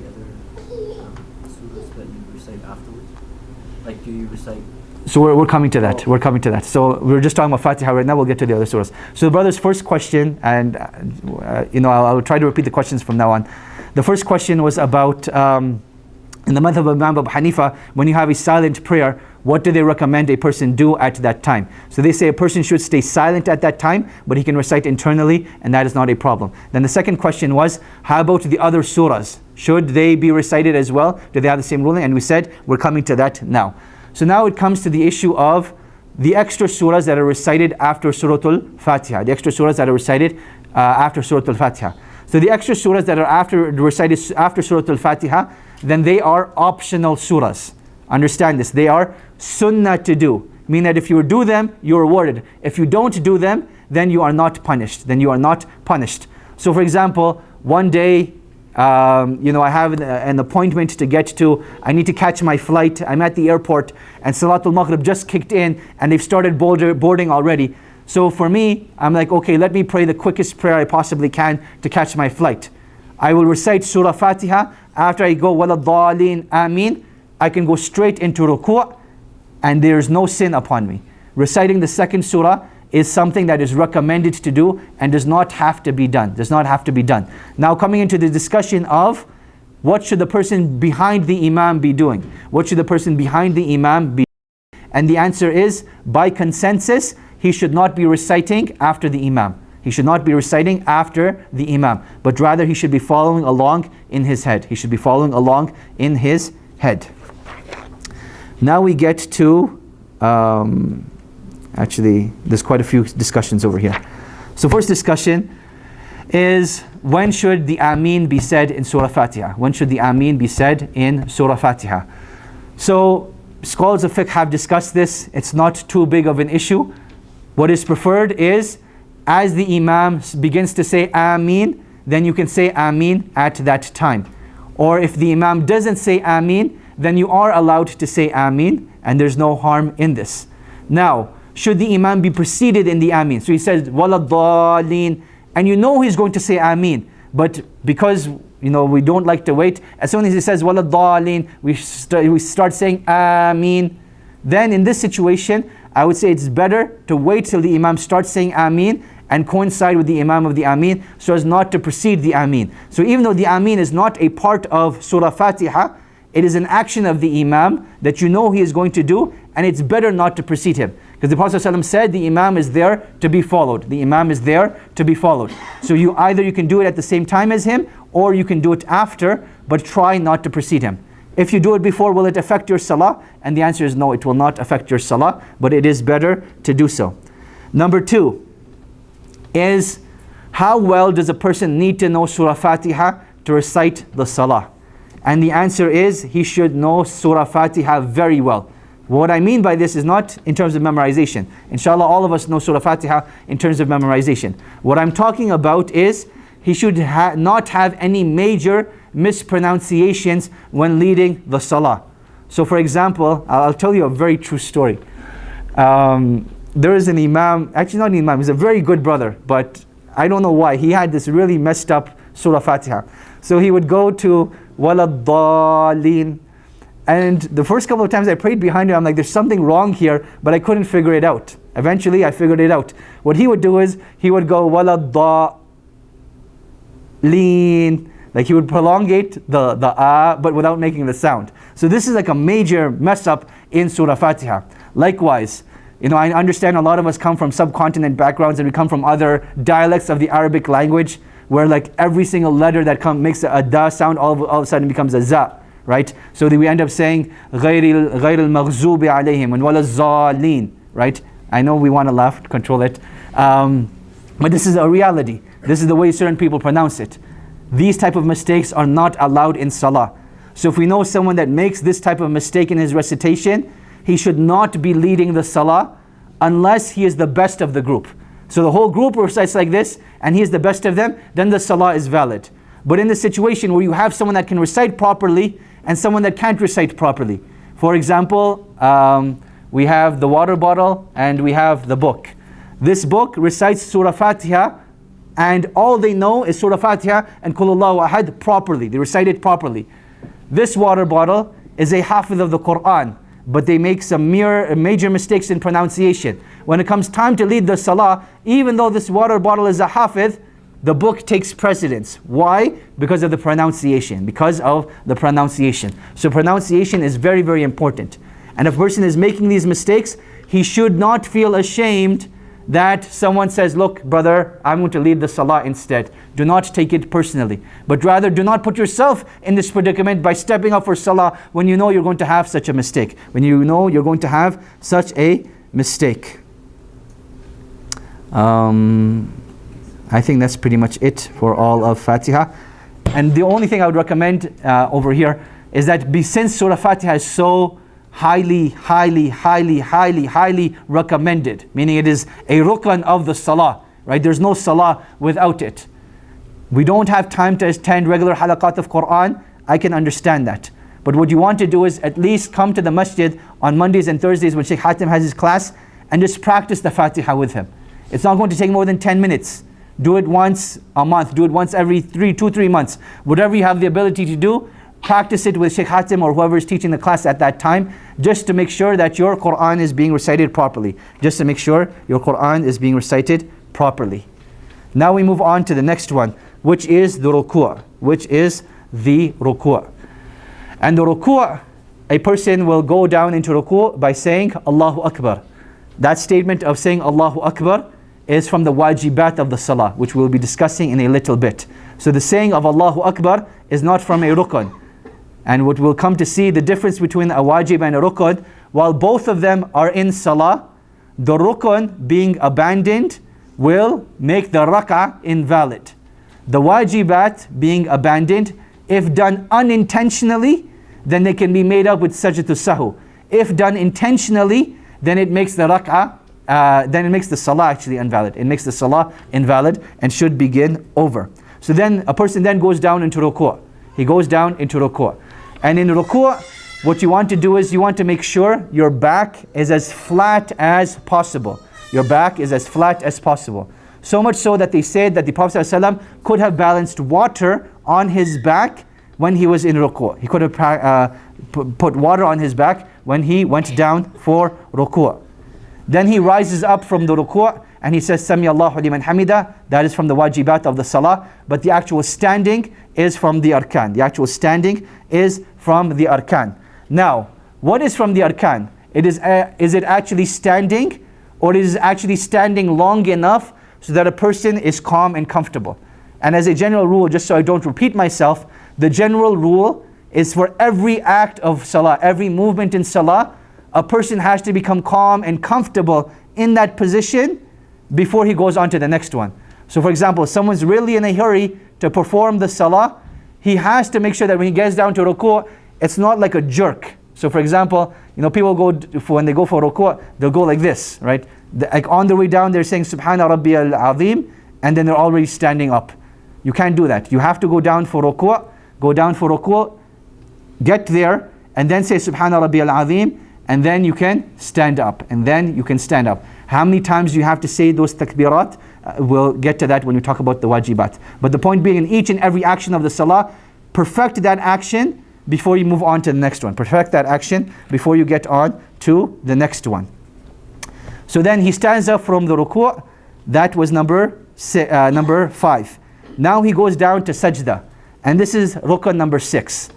Speaker 3: the other surahs that you recite afterwards? Like, do you recite?
Speaker 1: So we're coming to that. We're coming to that. So we're just talking about Fatiha right now. We'll get to the other surahs. So the brother's first question, and I'll try to repeat the questions from now on. The first question was about in the madhab of Imam Abu Hanifa, when you have a silent prayer, what do they recommend a person do at that time? So they say a person should stay silent at that time, but he can recite internally, and that is not a problem. Then the second question was, how about the other surahs? Should they be recited as well? Do they have the same ruling? And we said, we're coming to that now. So now it comes to the issue of the extra surahs that are recited after Suratul Fatiha. The extra surahs that are recited after Suratul Fatiha. So the extra surahs that are recited after Suratul Fatiha, then they are optional surahs. Understand this. They are sunnah to do. Meaning that if you do them, you're rewarded. If you don't do them, then you are not punished. So for example, one day, I have an appointment to get to. I need to catch my flight. I'm at the airport and Salatul Maghrib just kicked in and they've started boarding already. So for me, I'm like, okay, let me pray the quickest prayer I possibly can to catch my flight. I will recite Surah Fatiha. After I go, Wala Dhalin, Ameen, I can go straight into ruku' and there is no sin upon me. Reciting the second surah is something that is recommended to do and does not have to be done. Does not have to be done. Now coming into the discussion of what should the person behind the imam be doing? What should the person behind the imam be doing? And the answer is, by consensus, he should not be reciting after the imam. He should not be reciting after the imam, but rather he should be following along in his head. He should be following along in his head. Now we get to, actually, there's quite a few discussions over here. So first discussion is, when should the Ameen be said in Surah Fatiha? When should the Ameen be said in Surah Fatiha? So scholars of fiqh have discussed this. It's not too big of an issue. What is preferred is, as the Imam begins to say Ameen, then you can say Ameen at that time. Or if the Imam doesn't say Ameen, then you are allowed to say Ameen, and there's no harm in this. Now, should the Imam be preceded in the Ameen? So he says, Wala Dhalin, and you know he's going to say Ameen, but because we don't like to wait, as soon as he says Wala Dhalin, we start saying Ameen. Then in this situation, I would say it's better to wait till the Imam starts saying Ameen and coincide with the Imam of the Ameen, so as not to precede the Ameen. So even though the Ameen is not a part of Surah Fatiha, it is an action of the Imam that you know he is going to do, and it's better not to precede him. Because the Prophet ﷺ said the Imam is there to be followed. The Imam is there to be followed. So either you can do it at the same time as him, or you can do it after, but try not to precede him. If you do it before, will it affect your salah? And the answer is no, it will not affect your salah, but it is better to do so. Number two is, how well does a person need to know Surah Fatiha to recite the salah? And the answer is, he should know Surah Fatiha very well. What I mean by this is not in terms of memorization. Inshallah, all of us know Surah Fatiha in terms of memorization. What I'm talking about is, he should not have any major mispronunciations when leading the salah. So for example, I'll tell you a very true story. There is an imam, actually not an imam, he's a very good brother, but I don't know why, he had this really messed up Surah Fatiha. So he would go to Wala Dhalin, and the first couple of times I prayed behind him, I'm like, there's something wrong here, but I couldn't figure it out. Eventually I figured it out. What he would do is, he would go Wala Dhalin, like he would prolongate the but without making the sound. So this is like a major mess up in Surah Fatiha. Likewise, I understand a lot of us come from subcontinent backgrounds, and we come from other dialects of the Arabic language, where like every single letter that makes a da sound all of a sudden becomes a za, right? So we end up saying غَيْرِ الْمَغْزُوبِ عَلَيْهِمْ and وَلَا الضَّالِّينَ, right? I know we want to laugh, control it. But this is a reality. This is the way certain people pronounce it. These type of mistakes are not allowed in salah. So if we know someone that makes this type of mistake in his recitation, he should not be leading the salah unless he is the best of the group. So the whole group recites like this, and he is the best of them, then the salah is valid. But in the situation where you have someone that can recite properly and someone that can't recite properly. For example, we have the water bottle and we have the book. This book recites Surah Fatiha, and all they know is Surah Fatiha and Qul Allahu Ahad properly. They recite it properly. This water bottle is a hafiz of the Quran, but they make some major mistakes in pronunciation. When it comes time to lead the salah, even though this water bottle is a hafiz, the book takes precedence. Why? Because of the pronunciation. Because of the pronunciation. So pronunciation is very, very important. And if a person is making these mistakes, he should not feel ashamed that someone says, look, brother, I'm going to lead the salah instead. Do not take it personally. But rather, do not put yourself in this predicament by stepping up for salah when you know you're going to have such a mistake. When you know you're going to have such a mistake. I think that's pretty much it for all of Fatiha. And the only thing I would recommend over here is that since Surah Fatiha is so highly recommended, meaning it is a rukn of the salah, right? There's no salah without it. We don't have time to attend regular halaqat of Quran. I can understand that. But what you want to do is at least come to the masjid on Mondays and Thursdays when Sheikh Hatim has his class and just practice the Fatiha with him. It's not going to take more than 10 minutes. Do it once a month. Do it once every 2-3 months. Whatever you have the ability to do, practice it with Sheikh Hatim or whoever is teaching the class at that time, just to make sure that your Quran is being recited properly. Just to make sure your Quran is being recited properly. Now we move on to the next one, which is the ruku'. Which is the ruku'. And the ruku', a person will go down into ruku' by saying Allahu Akbar. That statement of saying Allahu Akbar is from the wajibat of the salah, which we'll be discussing in a little bit. So the saying of Allahu Akbar is not from a rukun. And what we'll come to see, the difference between a wajib and a rukun, while both of them are in salah, the rukun being abandoned will make the rak'ah invalid. The wajibat being abandoned, if done unintentionally, then they can be made up with sajdatul sahu. If done intentionally, then it makes the rak'ah, then it makes the salah actually invalid. It makes the salah invalid and should begin over. So then a person then goes down into ruku'. He goes down into ruku'. And in ruku', what you want to do is you want to make sure your back is as flat as possible. Your back is as flat as possible. So much so that they said that the Prophet ﷺ could have balanced water on his back when he was in ruku'. He could have put water on his back when he went down for ruku'. Then he rises up from the ruku' and he says, Sami Allahu liman hamida. That is from the wajibat of the salah. But the actual standing is from the arkan. The actual standing is from the arkan. Now, what is from the arkan? Is it actually standing, or is it actually standing long enough so that a person is calm and comfortable? And as a general rule, just so I don't repeat myself, the general rule is for every act of salah, every movement in salah, a person has to become calm and comfortable in that position before he goes on to the next one. So for example, if someone's really in a hurry to perform the salah, he has to make sure that when he gets down to ruku', it's not like a jerk. So for example, people when they go for ruku', they'll go like this, right? Like on the way down, they're saying Subhana Rabbiyal Azim, and then they're already standing up. You can't do that. You have to go down for ruku', get there, and then say Subhana Rabbiyal Azim, and then you can stand up, How many times do you have to say those takbirat? We'll get to that when we talk about the wajibat. But the point being, in each and every action of the salah, perfect that action before you move on to the next one. Perfect that action before you get on to the next one. So then he stands up from the ruku'. That was number 5. Now he goes down to sajda. And this is rukun number 6.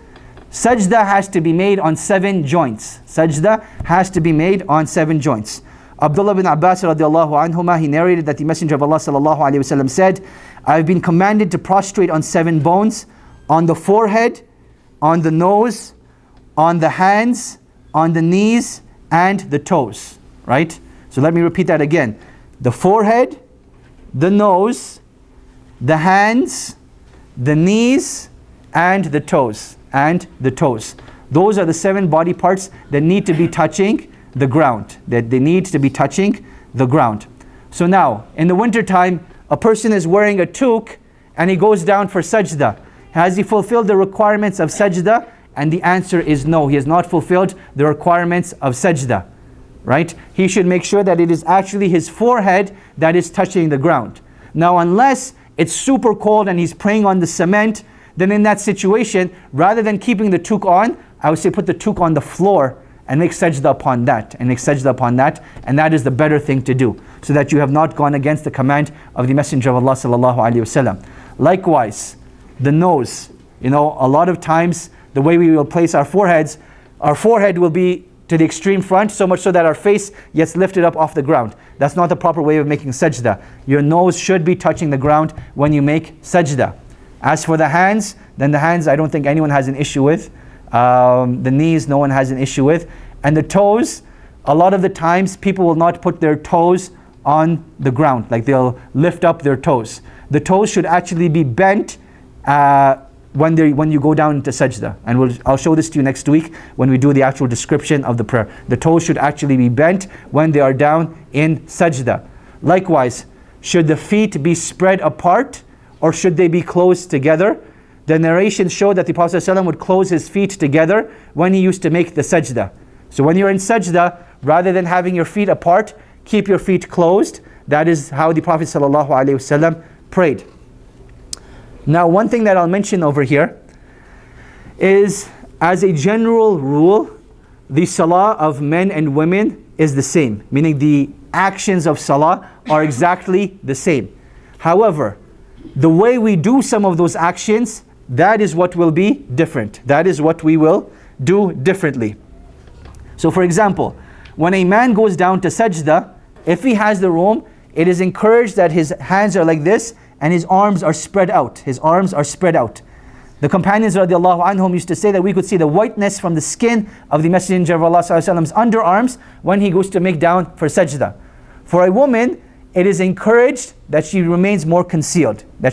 Speaker 1: Sajda has to be made on 7 joints. Sajda has to be made on 7 joints. Abdullah bin Abbas radiallahu anhuma, he narrated that the Messenger of Allah sallallahu alayhi wasallam said, I have been commanded to prostrate on 7 bones, on the forehead, on the nose, on the hands, on the knees, and the toes. Right? So let me repeat that again. The forehead, the nose, the hands, the knees, and the toes. Those are the 7 body parts that need to be touching the ground. So now, in the winter time, a person is wearing a toque and he goes down for sajda. Has he fulfilled the requirements of sajda? And the answer is no. He has not fulfilled the requirements of sajda. Right? He should make sure that it is actually his forehead that is touching the ground. Now, unless it's super cold and he's praying on the cement, then in that situation, rather than keeping the toque on, I would say put the toque on the floor and make sajda upon that, and that is the better thing to do, so that you have not gone against the command of the Messenger of Allah sallallahu alaihi wasallam. Likewise, the nose. A lot of times the way we will place our forehead will be to the extreme front, so much so that our face gets lifted up off the ground. That's not the proper way of making sajda. Your nose should be touching the ground when you make sajda. As for the hands, then the hands I don't think anyone has an issue with. The knees no one has an issue with. And the toes, a lot of the times people will not put their toes on the ground, like they'll lift up their toes. The toes should actually be bent when you go down into sajda. And I'll show this to you next week when we do the actual description of the prayer. The toes should actually be bent when they are down in sajda. Likewise, should the feet be spread apart or should they be closed together? The narrations show that the Prophet ﷺ would close his feet together when he used to make the sajda. So when you're in sajda, rather than having your feet apart, keep your feet closed. That is how the Prophet ﷺ prayed. Now, one thing that I'll mention over here is, as a general rule, the salah of men and women is the same, meaning the actions of salah are exactly the same. However, the way we do some of those actions, that is what will be different. That is what we will do differently. So for example, when a man goes down to sajda, if he has the room, it is encouraged that his hands are like this and his arms are spread out. His arms are spread out. The companions radiallahu anhum used to say that we could see the whiteness from the skin of the Messenger of Allah sallallahu alaihi wasallam's underarms when he goes to make down for sajda. For a woman, it is encouraged that she remains more concealed, and that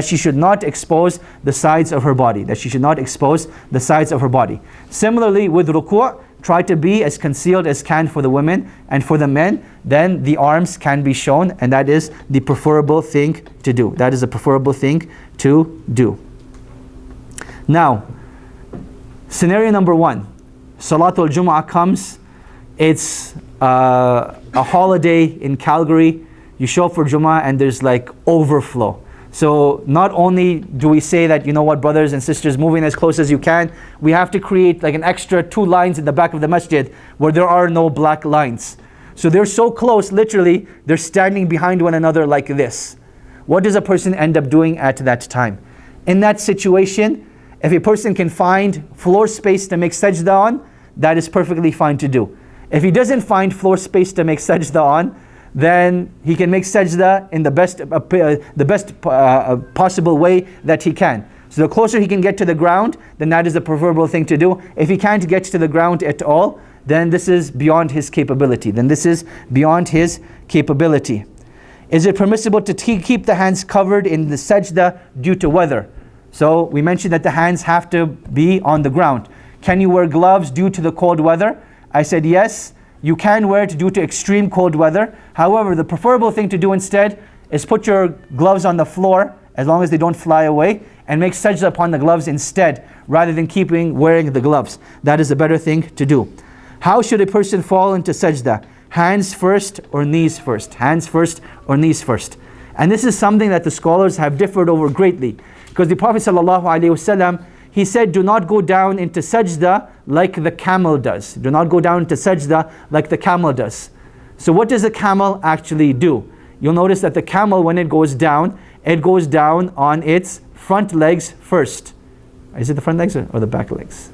Speaker 1: she should not expose the sides of her body, Similarly, with ruku', try to be as concealed as can for the women, and for the men, then the arms can be shown, and that is the preferable thing to do. Now, scenario number 1, Salatul Jum'ah comes, it's a holiday in Calgary, you show up for Jummah and there's like overflow. So not only do we say that, you know what, brothers and sisters, move in as close as you can, we have to create like an extra 2 lines in the back of the masjid where there are no black lines. So they're so close, literally, they're standing behind one another like this. What does a person end up doing at that time? In that situation, if a person can find floor space to make sajda on, that is perfectly fine to do. If he doesn't find floor space to make sajda on, then he can make sajda in the best possible way that he can. So the closer he can get to the ground, then that is the preferable thing to do. If he can't get to the ground at all, then this is beyond his capability. Is it permissible to keep the hands covered in the sajda due to weather? So we mentioned that the hands have to be on the ground. Can you wear gloves due to the cold weather? I said yes, you can wear it due to extreme cold weather. However, the preferable thing to do instead is put your gloves on the floor, as long as they don't fly away, and make sajda upon the gloves instead, rather than wearing the gloves. That is a better thing to do. How should a person fall into sajda? Hands first or knees first? And this is something that the scholars have differed over greatly. Because the Prophet ﷺ, he said, do not go down into sajda like the camel does. So what does a camel actually do? You'll notice that the camel, when it goes down on its front legs first. Is it the front legs or the back legs?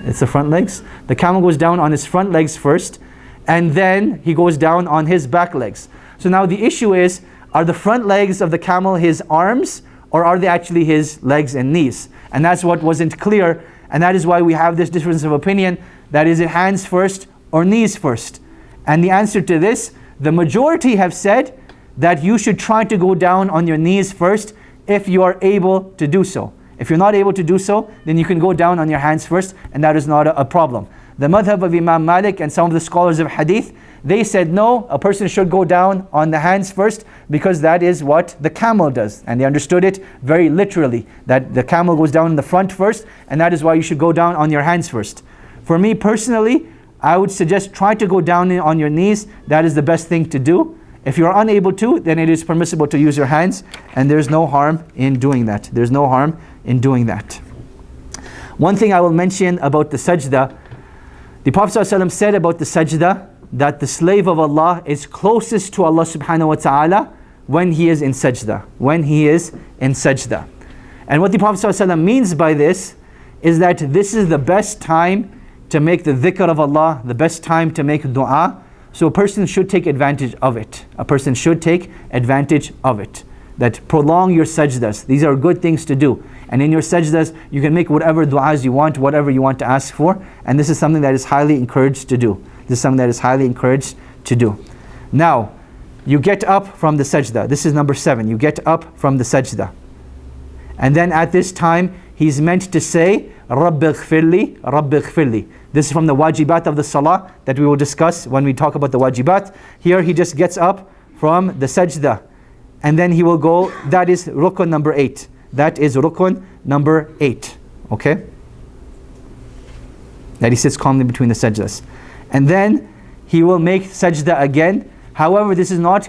Speaker 1: It's the front legs. The camel goes down on his front legs first, and then he goes down on his back legs. So now the issue is, are the front legs of the camel his arms, or are they actually his legs and knees? And that's what wasn't clear, and that is why we have this difference of opinion, that is it hands first or knees first? And the answer to this, the majority have said that you should try to go down on your knees first if you are able to do so. If you're not able to do so, then you can go down on your hands first, and that is not a problem. The madhab of Imam Malik and some of the scholars of hadith, they said no, a person should go down on the hands first, because that is what the camel does. And they understood it very literally, that the camel goes down in the front first, and that is why you should go down on your hands first. For me personally, I would suggest try to go down on your knees. That is the best thing to do. If you are unable to, then it is permissible to use your hands, and there's no harm in doing that. One thing I will mention about the sajda, the Prophet ﷺ said about the sajda that the slave of Allah is closest to Allah subhanahu wa ta'ala when he is in sajda. And what the Prophet ﷺ means by this is that this is the best time to make the dhikr of Allah, the best time to make dua. So a person should take advantage of it. That prolong your sajdas. These are good things to do. And in your sajdas, you can make whatever du'as you want, whatever you want to ask for. And this is something that is highly encouraged to do. Now, you get up from the sajda. This is number 7. You get up from the sajda. And then at this time, he's meant to say, Rabbi ghfirli, Rabbi ghfirli. This is from the wajibat of the salah that we will discuss when we talk about the wajibat. Here he just gets up from the sajda. And then he will go, that is rukun number 8. Okay? That he sits calmly between the sajdas. And then he will make sajda again. However, this is not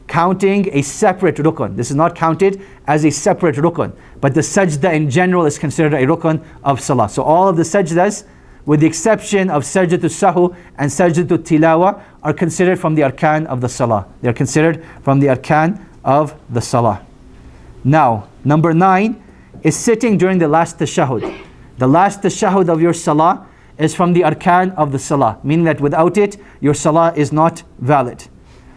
Speaker 1: counting a separate rukun. This is not counted as a separate rukun. But the sajda in general is considered a rukun of salah. So all of the sajdas, with the exception of sajdatul sahu and sajdatul tilawa, are considered from the arkan of the salah. They are considered from the arkan of the salah. Now, number 9 is sitting during the last tashahud. The last tashahud of your salah is from the arkan of the salah, meaning that without it, your salah is not valid.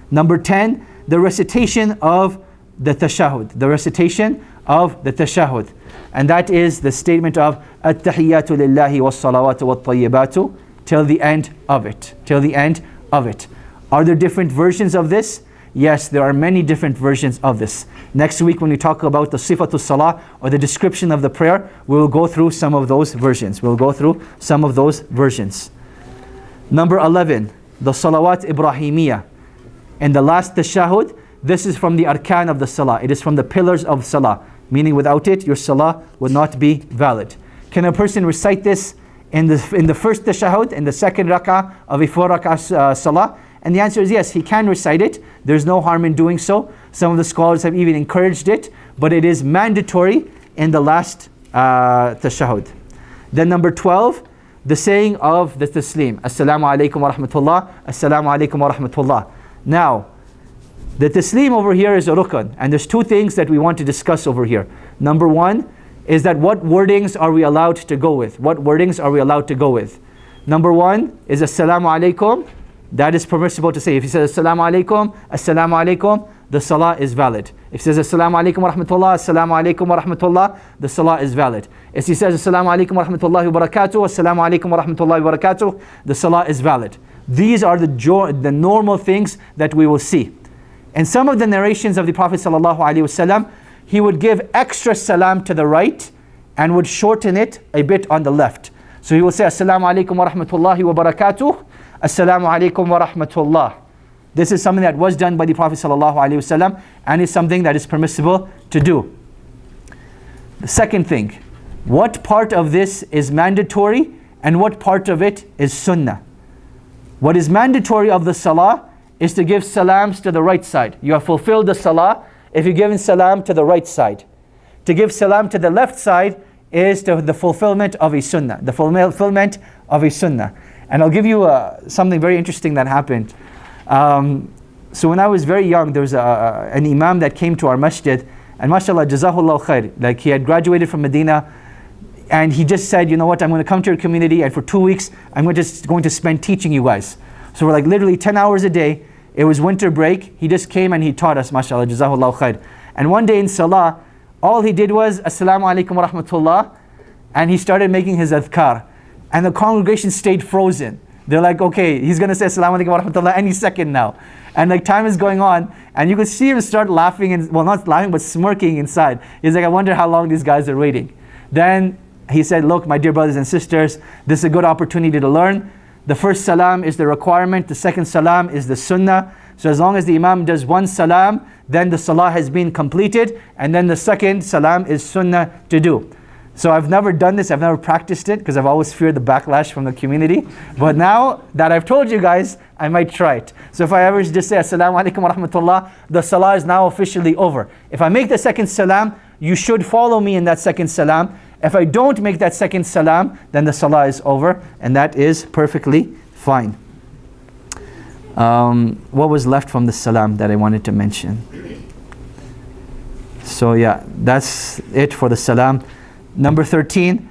Speaker 1: Number 10, the recitation of the tashahud. The recitation of the tashahud. And that is the statement of At-tahiyyatu lillahi was-salawatu wat-tayyibatu till the end of it. Till the end of it. Are there different versions of this? Yes, there are many different versions of this. Next week when we talk about the sifatul salah, or the description of the prayer, we will go through some of those versions. We'll go through some of those versions. Number 11, the salawat ibrahimiyya. In the last tashahud, this is from the arkan of the salah. It is from the pillars of salah. Meaning without it, your salah would not be valid. Can a person recite this in the first tashahud, in the second rak'ah of a 4 rak'ah salah? And the answer is yes, he can recite it. There's no harm in doing so. Some of the scholars have even encouraged it, but it is mandatory in the last tashahud. Then number 12, the saying of the taslim. Assalamu alaikum wa rahmatullah, assalamu alaikum wa rahmatullah. Now, the taslim over here is a rukun, and there's two things that we want to discuss over here. Number 1 is that what wordings are we allowed to go with? What wordings are we allowed to go with? Number 1 is assalamu alaikum. That is permissible to say. If he says assalamu alaikum, the salah is valid. If he says assalamu alaikum wa rahmatullah, the salah is valid. If he says assalamu alaikum wa rahmatullahi wa barakatuh, assalamu alaikum wa rahmatullahi wa barakatuh, the salah is valid. These are the normal things that we will see. In some of the narrations of the Prophet ﷺ, he would give extra salam to the right and would shorten it a bit on the left. So he will say assalamu alaikum wa rahmatullahi wa barakatuh, assalamu alaikum wa rahmatullah. This is something that was done by the Prophet ﷺ and is something that is permissible to do. The second thing, what part of this is mandatory and what part of it is sunnah? What is mandatory of the salah is to give salams to the right side. You have fulfilled the salah if you're giving salam to the right side. To give salam to the left side is the fulfillment of a sunnah. The fulfillment of a sunnah. And I'll give you something very interesting that happened. So when I was very young, there was an imam that came to our masjid, and mashallah, jazahullah khair. Like he had graduated from Medina, and he just said, you know what, I'm going to come to your community, and for 2 weeks, I'm just going to spend teaching you guys. So we're like literally 10 hours a day. It was winter break. He just came and he taught us, mashallah, jazahullah khair. And one day in salah, all he did was, assalamu alaikum wa rahmatullah, and he started making his adhkar. And the congregation stayed frozen. They're like, okay, he's going to say assalamu alaikum wa rahmatullah any second now. And like time is going on, and you could see him start laughing, and well, not laughing, but smirking inside. He's like, I wonder how long these guys are waiting. Then he said, look, my dear brothers and sisters, this is a good opportunity to learn. The first salam is the requirement, the second salam is the sunnah. So as long as the imam does one salam, then the salah has been completed, and then the second salam is sunnah to do. So I've never done this, I've never practiced it, because I've always feared the backlash from the community. But now that I've told you guys, I might try it. So if I ever just say assalamu alaikum wa rahmatullah, the salah is now officially over. If I make the second salam, you should follow me in that second salam. If I don't make that second salam, then the salah is over, and that is perfectly fine. What was left from the salam that I wanted to mention? So yeah, that's it for the salam. Number 13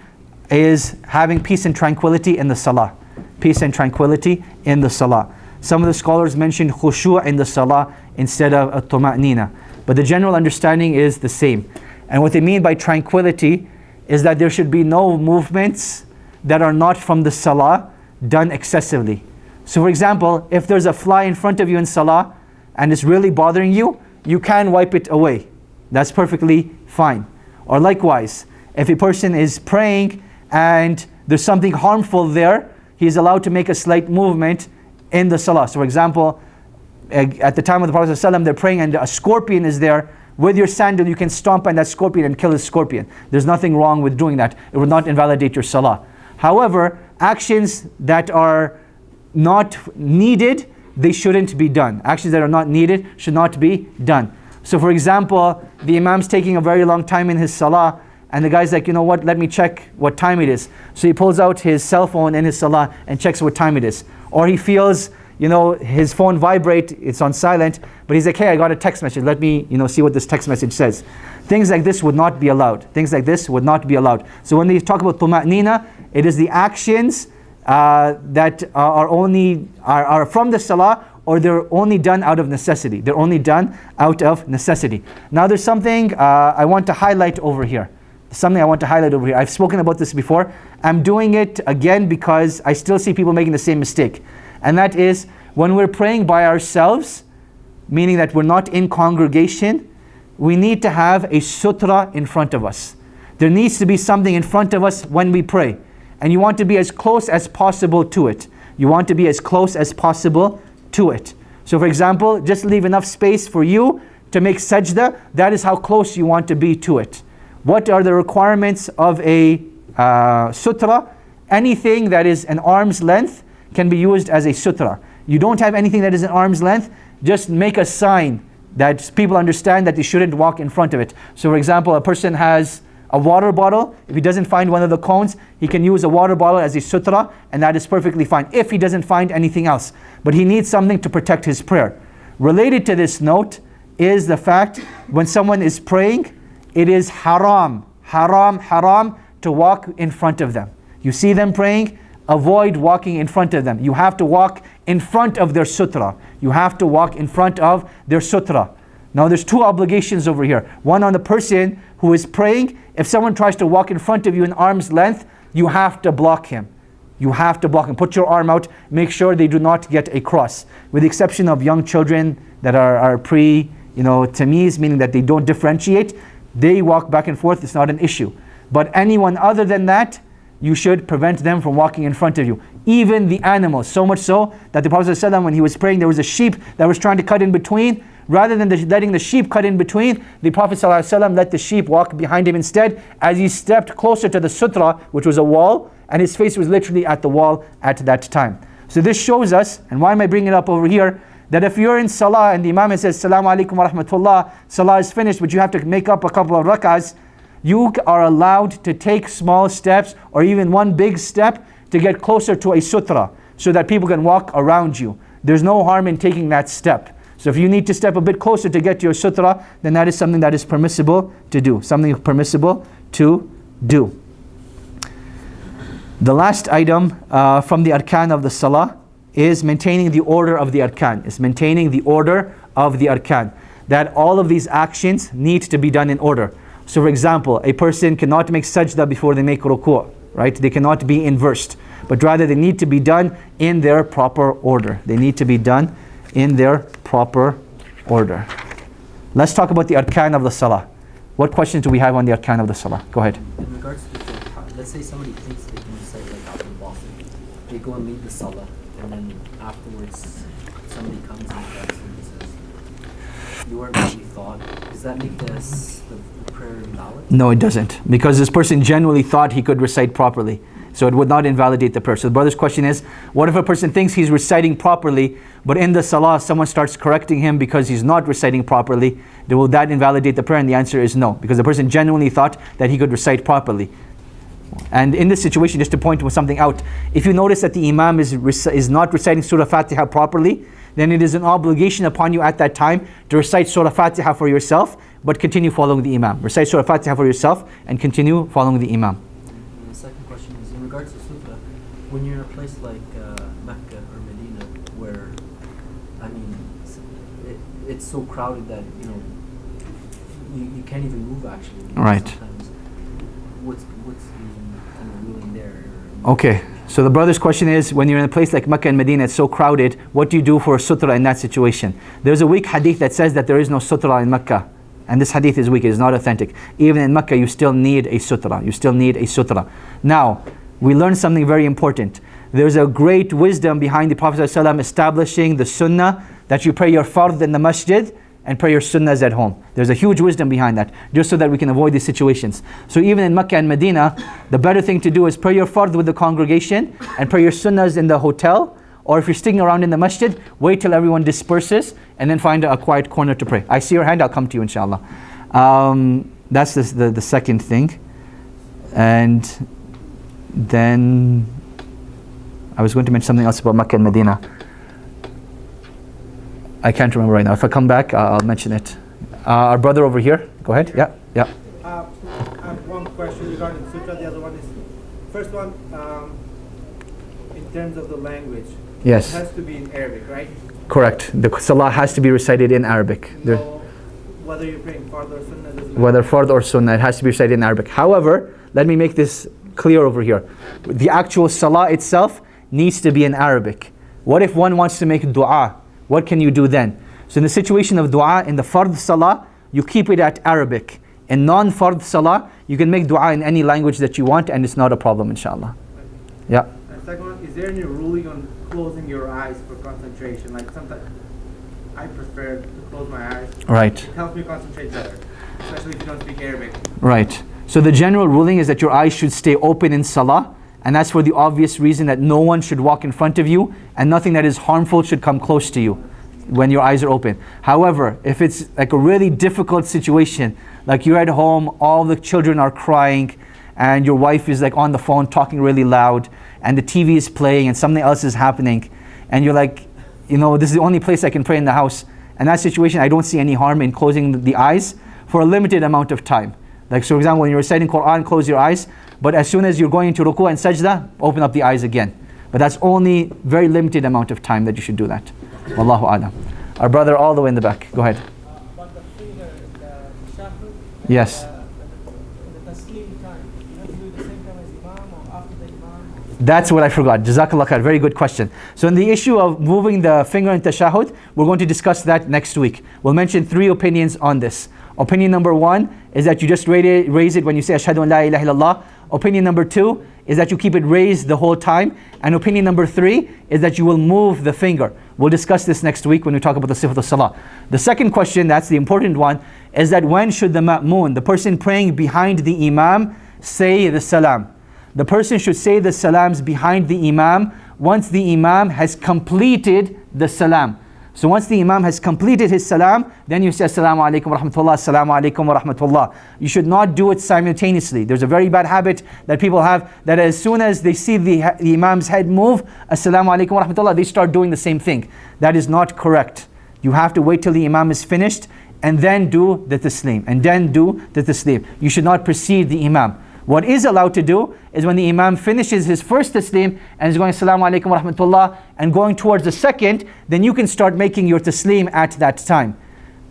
Speaker 1: is having peace and tranquility in the salah. Peace and tranquility in the salah. Some of the scholars mentioned khushu' in the salah instead of at-tuma'nina. But the general understanding is the same. And what they mean by tranquility is that there should be no movements that are not from the salah done excessively. So for example, if there's a fly in front of you in salah and it's really bothering you, you can wipe it away. That's perfectly fine. Or likewise, if a person is praying and there's something harmful there, he is allowed to make a slight movement in the salah. So for example, at the time of the Prophet ﷺ, they're praying and a scorpion is there. With your sandal, you can stomp on that scorpion and kill the scorpion. There's nothing wrong with doing that. It would not invalidate your salah. However, actions that are not needed they shouldn't be done. Actions that are not needed should not be done. So for example, the imam's taking a very long time in his salah, and the guy's like, you know what, let me check what time it is. So he pulls out his cell phone in his salah and checks what time it is. Or he feels, you know, his phone vibrate, it's on silent, but he's like, hey, I got a text message, let me, you know, see what this text message says. Things like this would not be allowed. Things like this would not be allowed. So when they talk about tuma'nina, it is the actions that are from the salah, or they're only done out of necessity. They're only done out of necessity. Now there's something I want to highlight over here. I've spoken about this before. I'm doing it again because I still see people making the same mistake. And that is, when we're praying by ourselves, meaning that we're not in congregation, we need to have a sutra in front of us. There needs to be something in front of us when we pray. And you want to be as close as possible to it. You want to be as close as possible to it. So for example, just leave enough space for you to make sajda. That is how close you want to be to it. What are the requirements of a sutra? Anything that is an arm's length can be used as a sutra. You don't have anything that is an arm's length, just make a sign that people understand that they shouldn't walk in front of it. So for example, a person has a water bottle. If he doesn't find one of the cones, he can use a water bottle as a sutra, and that is perfectly fine if he doesn't find anything else. But he needs something to protect his prayer. Related to this note is the fact, when someone is praying, it is haram to walk in front of them. You see them praying, avoid walking in front of them. You have to walk in front of their sutra. You have to walk in front of their sutra. Now there's two obligations over here. One on the person who is praying. If someone tries to walk in front of you in arm's length, you have to block him. You have to block him. Put your arm out. Make sure they do not get a cross. With the exception of young children that are tamiz, meaning that they don't differentiate, they walk back and forth. It's not an issue. But anyone other than that, you should prevent them from walking in front of you. Even the animals. So much so that the Prophet ﷺ, when he was praying, there was a sheep that was trying to cut in between. Rather than letting the sheep cut in between, the Prophet ﷺ let the sheep walk behind him instead, as he stepped closer to the sutra, which was a wall, and his face was literally at the wall at that time. So this shows us, and why am I bringing it up over here, that if you're in salah and the imam says, Assalamu alaikum wa rahmatullah, salah is finished, but you have to make up a couple of rak'ahs, you are allowed to take small steps, or even one big step, to get closer to a sutra, so that people can walk around you. There's no harm in taking that step. So if you need to step a bit closer to get to your sutra, then that is something that is permissible to do. Something permissible to do. The last item from the arkan of the salah is maintaining the order of the arkan. Is maintaining the order of the arkan. That all of these actions need to be done in order. So for example, a person cannot make sajda before they make ruku', right? They cannot be inversed, but rather they need to be done in their proper order. They need to be done in their proper order. Let's talk about the arkan of the salah. What questions do we have on the arkan of the salah? Go ahead.
Speaker 3: In regards to let's say somebody thinks they can recite like Abdul Basit. They go and lead the salah, and then afterwards somebody comes and corrects them and says, you weren't really thought. Does that make the prayer invalid?
Speaker 1: No, it doesn't. Because this person genuinely thought he could recite properly. So it would not invalidate the prayer. So the brother's question is, what if a person thinks he's reciting properly, but in the salah someone starts correcting him because he's not reciting properly? Will that invalidate the prayer? And the answer is no, because the person genuinely thought that he could recite properly. And in this situation, just to point something out, if you notice that the imam is not reciting Surah Fatiha properly, then it is an obligation upon you at that time to recite Surah Fatiha for yourself, but continue following the imam. Recite Surah Fatiha for yourself and continue following the imam.
Speaker 3: And the second question is, in regards to sutra, when you're in a place like Mecca or Medina, where, I mean, it's so crowded that, you can't even move actually.
Speaker 1: Right.
Speaker 3: Sometimes. What's the kind of ruling there?
Speaker 1: Okay. So the brother's question is, when you're in a place like Mecca and Medina, it's so crowded, what do you do for a sutra in that situation? There's a weak hadith that says that there is no sutra in Mecca. And this hadith is weak, it is not authentic. Even in Mecca, you still need a sutra. You still need a sutra. Now, we learn something very important. There's a great wisdom behind the Prophet ﷺ establishing the sunnah that you pray your fard in the masjid and pray your sunnahs at home. There's a huge wisdom behind that, just so that we can avoid these situations. So even in Mecca and Medina, the better thing to do is pray your fard with the congregation and pray your sunnahs in the hotel, or if you're sticking around in the masjid, wait till everyone disperses and then find a quiet corner to pray. I see your hand, I'll come to you inshallah. That's the second thing. And then I was going to mention something else about Makkah and Medina. I can't remember right now. If I come back, I'll mention it. Our brother over here, go ahead. Yeah.
Speaker 4: I have one question regarding the sutra. The other one is, first one, in terms of the language.
Speaker 1: Yes.
Speaker 4: It has to be in Arabic, right?
Speaker 1: Correct. The salah has to be recited in Arabic.
Speaker 4: No, whether you're praying fard or sunnah doesn't matter.
Speaker 1: Whether fard or sunnah, it has to be recited in Arabic. However, let me make this clear over here. The actual salah itself needs to be in Arabic. What if one wants to make dua? What can you do then? So in the situation of dua, in the fard salah, you keep it at Arabic. In non-fard salah, you can make dua in any language that you want and it's not a problem, inshallah. Yeah.
Speaker 4: And second one, is there any ruling on closing your eyes for concentration? Like sometimes I prefer to close my eyes.
Speaker 1: Right.
Speaker 4: It helps me concentrate better, especially if you don't speak Arabic.
Speaker 1: Right. So the general ruling is that your eyes should stay open in salah, and that's for the obvious reason that no one should walk in front of you and nothing that is harmful should come close to you when your eyes are open. However, if it's like a really difficult situation, like you're at home, all the children are crying and your wife is like on the phone talking really loud and the TV is playing and something else is happening and you're like, you know, this is the only place I can pray in the house. In that situation, I don't see any harm in closing the eyes for a limited amount of time. Like, so for example, when you're reciting Quran, close your eyes, but as soon as you're going into ruku and sajda, open up the eyes again. But that's only very limited amount of time that you should do that. Wallahu a'lam. Our brother all the way in the back, go ahead.
Speaker 5: But the finger, the shahud,
Speaker 1: Yes.
Speaker 5: the taslim time, you have to do the same time as imam or after the imam?
Speaker 1: That's what I forgot. Jazakallah khair. Very good question. So in the issue of moving the finger in tashahud, we're going to discuss that next week. We'll mention 3 opinions on this. Opinion number 1 is that you just raise it when you say Ashhadu an la ilaha illallah. Opinion number 2 is that you keep it raised the whole time. And opinion number 3 is that you will move the finger. We'll discuss this next week when we talk about the sifat al-salah. The second question, that's the important one, is that when should the ma'moon, the person praying behind the imam, say the salam? The person should say the salams behind the imam once the imam has completed the salam. So once the imam has completed his salam, then you say assalamu alaikum wa rahmatullah, assalamu alaikum wa rahmatullah. You should not do it simultaneously. There's a very bad habit that people have, that as soon as they see the imam's head move, assalamu alaikum wa rahmatullah, they start doing the same thing. That is not correct. You have to wait till the imam is finished and then do the taslim, and then do the taslim. You should not precede the imam. What is allowed to do is when the imam finishes his first taslim and is going assalamu alaikum wa rahmatullah and going towards the second, then you can start making your taslim at that time.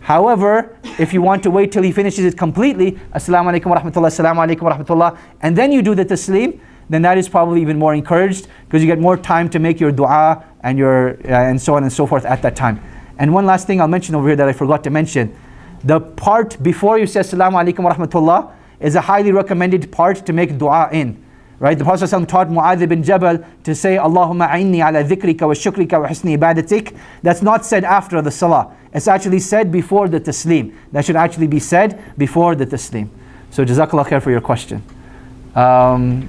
Speaker 1: However, if you want to wait till he finishes it completely, assalamu alaikum wa rahmatullah, assalamu alaikum wa rahmatullah, and then you do the taslim, then that is probably even more encouraged because you get more time to make your dua and your and so on and so forth at that time. And one last thing I'll mention over here that I forgot to mention. The part before you say assalamu alaikum wa rahmatullah is a highly recommended part to make dua in. Right? The Prophet ﷺ taught Mu'adh ibn Jabal to say, Allahumma a'inni ala dhikrika wa shukrika wa husni ibadatik. That's not said after the salah. It's actually said before the taslim. That should actually be said before the taslim. So jazakallah khair for your question.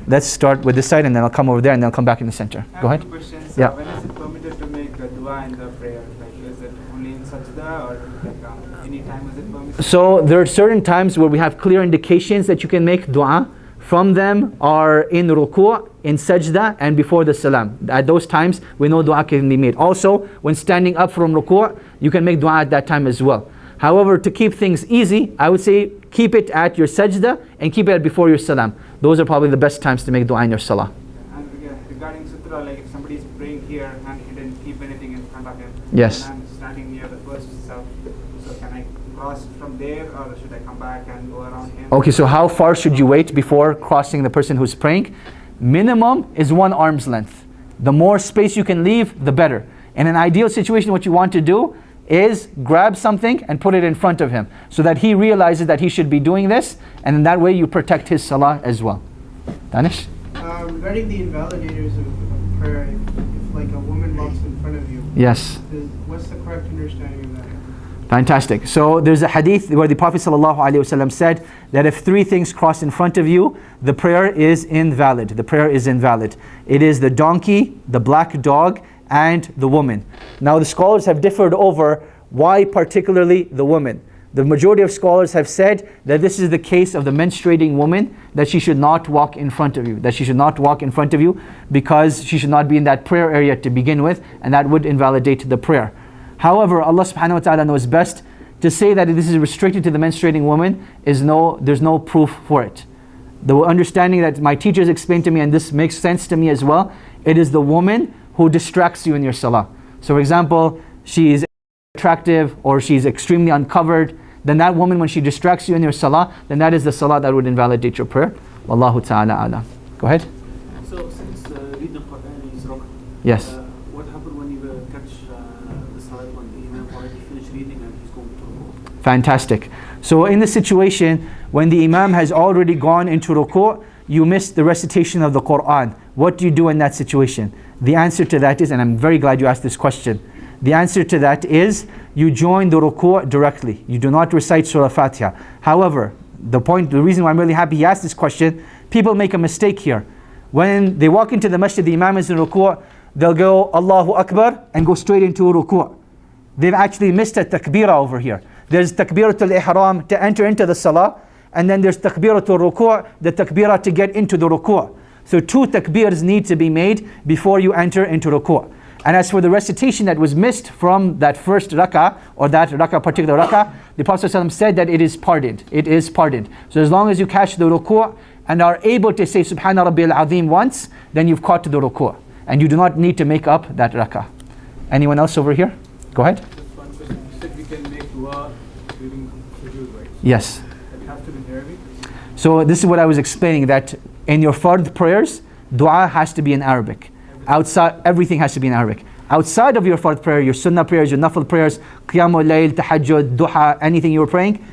Speaker 1: Let's start with this side and then I'll come over there and then I'll come back in the center. Go ahead.
Speaker 2: Questions.
Speaker 1: Yeah.
Speaker 2: When is it permitted to make a dua in the prayer? Like, is it only in sajda or like, any time is it permitted?
Speaker 1: So there are certain times where we have clear indications that you can make dua. From them are in ruku', in sajda, and before the salam. At those times, we know dua can be made. Also, when standing up from ruku', you can make dua at that time as well. However, to keep things easy, I would say keep it at your sajda and keep it before your salam. Those are probably the best times to make dua in your salah.
Speaker 2: And regarding sutra, like if somebody is praying here and he didn't keep anything in front of him,
Speaker 1: Yes.
Speaker 2: and I'm standing near the first self, so can I cross from there or should I come back and go around him?
Speaker 1: Okay, so how far should you wait before crossing the person who's praying? Minimum is 1 arm's length. The more space you can leave, the better. In an ideal situation, what you want to do is grab something and put it in front of him so that he realizes that he should be doing this, and in that way you protect his salah as well. Danish?
Speaker 4: Regarding the invalidators of prayer, if like a woman walks in front of you,
Speaker 1: Yes.
Speaker 4: what's the correct understanding of that?
Speaker 1: Fantastic. So there's a hadith where the Prophet ﷺ said that if 3 things cross in front of you, the prayer is invalid. The prayer is invalid. It is the donkey, the black dog, and the woman. Now the scholars have differed over why particularly the woman. The majority of scholars have said that this is the case of the menstruating woman, that she should not walk in front of you, because she should not be in that prayer area to begin with, and that would invalidate the prayer. However, Allah subhanahu wa ta'ala knows best. To say that this is restricted to the menstruating woman there's no proof for it. The understanding that my teachers explained to me, and this makes sense to me as well, it is the woman who distracts you in your salah. So for example, she is attractive or she's extremely uncovered, then that woman, when she distracts you in your salah, then that is the salah that would invalidate your prayer. Wallahu ta'ala a'lam. Go ahead.
Speaker 6: So since read the Quran is wrong,
Speaker 1: Yes.
Speaker 6: what happened when you catch the salah when the imam already finished reading and he's going to ruku?
Speaker 1: Fantastic. So in the situation when the imam has already gone into ruku', you missed the recitation of the Quran. What do you do in that situation? The answer to that is, and I'm very glad you asked this question, the answer to that is you join the ruku' directly. You do not recite Surah Fatiha. However, the reason why I'm really happy he asked this question, people make a mistake here. When they walk into the masjid, the imam is in ruku', they'll go Allahu Akbar and go straight into ruku'. They've actually missed a takbirah over here. There's takbiratul ihram to enter into the salah, and then there's takbiratul ruku', the takbirah to get into the ruku'. So 2 takbirs need to be made before you enter into ruku'. And as for the recitation that was missed from that first rak'ah, or that particular rak'ah, the Prophet ﷺ said that it is pardoned. It is pardoned. So as long as you catch the ruku' and are able to say Subhana Rabbiyal Azim once, then you've caught the ruku'. And you do not need to make up that rak'ah. Anyone else over here? Go ahead.
Speaker 2: Just one question. You said we can make dua during sujood, right?
Speaker 1: Yes.
Speaker 2: It has to be in Arabic?
Speaker 1: So this is what I was explaining, that in your fard prayers, dua has to be in Arabic. Outside, everything has to be in Arabic. Outside of your fard prayer, your sunnah prayers, your nafil prayers, qiyamul layl, tahajjud, duha, anything you were praying,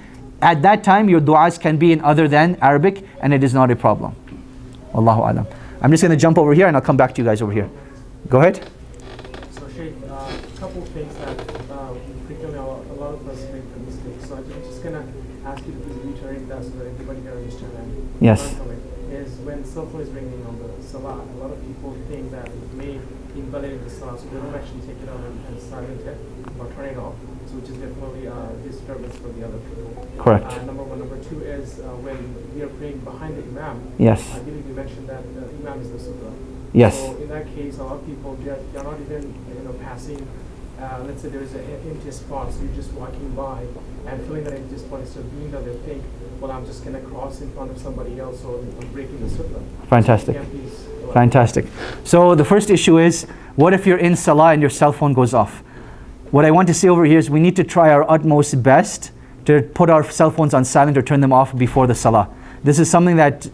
Speaker 1: at that time your du'as can be in other than Arabic, and it is not a problem. Wallahu alam. I'm just going to jump over here and I'll come back to you guys over here. Go ahead.
Speaker 5: So Sheikh, a couple of things that frequently a lot of us make the mistake. So I'm just going to ask you to please reiterate that so that everybody can understand and
Speaker 1: Yes.
Speaker 5: learn from it. Is when cell phone is ringing on the salah, a lot of people think that it may invalidate the salah, so they don't actually take it out and silent it or turn it off, so which is definitely a disturbance for the other people.
Speaker 1: Correct.
Speaker 5: Number one. Number two is when we are praying behind the imam.
Speaker 1: Yes.
Speaker 5: I believe you mentioned that the imam is the sutra.
Speaker 1: Yes.
Speaker 5: So in that case, a lot of people they're not even passing. Let's say there is an empty spot, so you're just walking by and filling that empty spot instead of being there. They think, well, I'm just going to cross in front of somebody else, or I'm breaking the sutra.
Speaker 1: Fantastic.
Speaker 5: So you can't please,
Speaker 1: Fantastic. So the first issue is, what if you're in salah and your cell phone goes off? What I want to say over here is we need to try our utmost best to put our cell phones on silent or turn them off before the salah. This is something that,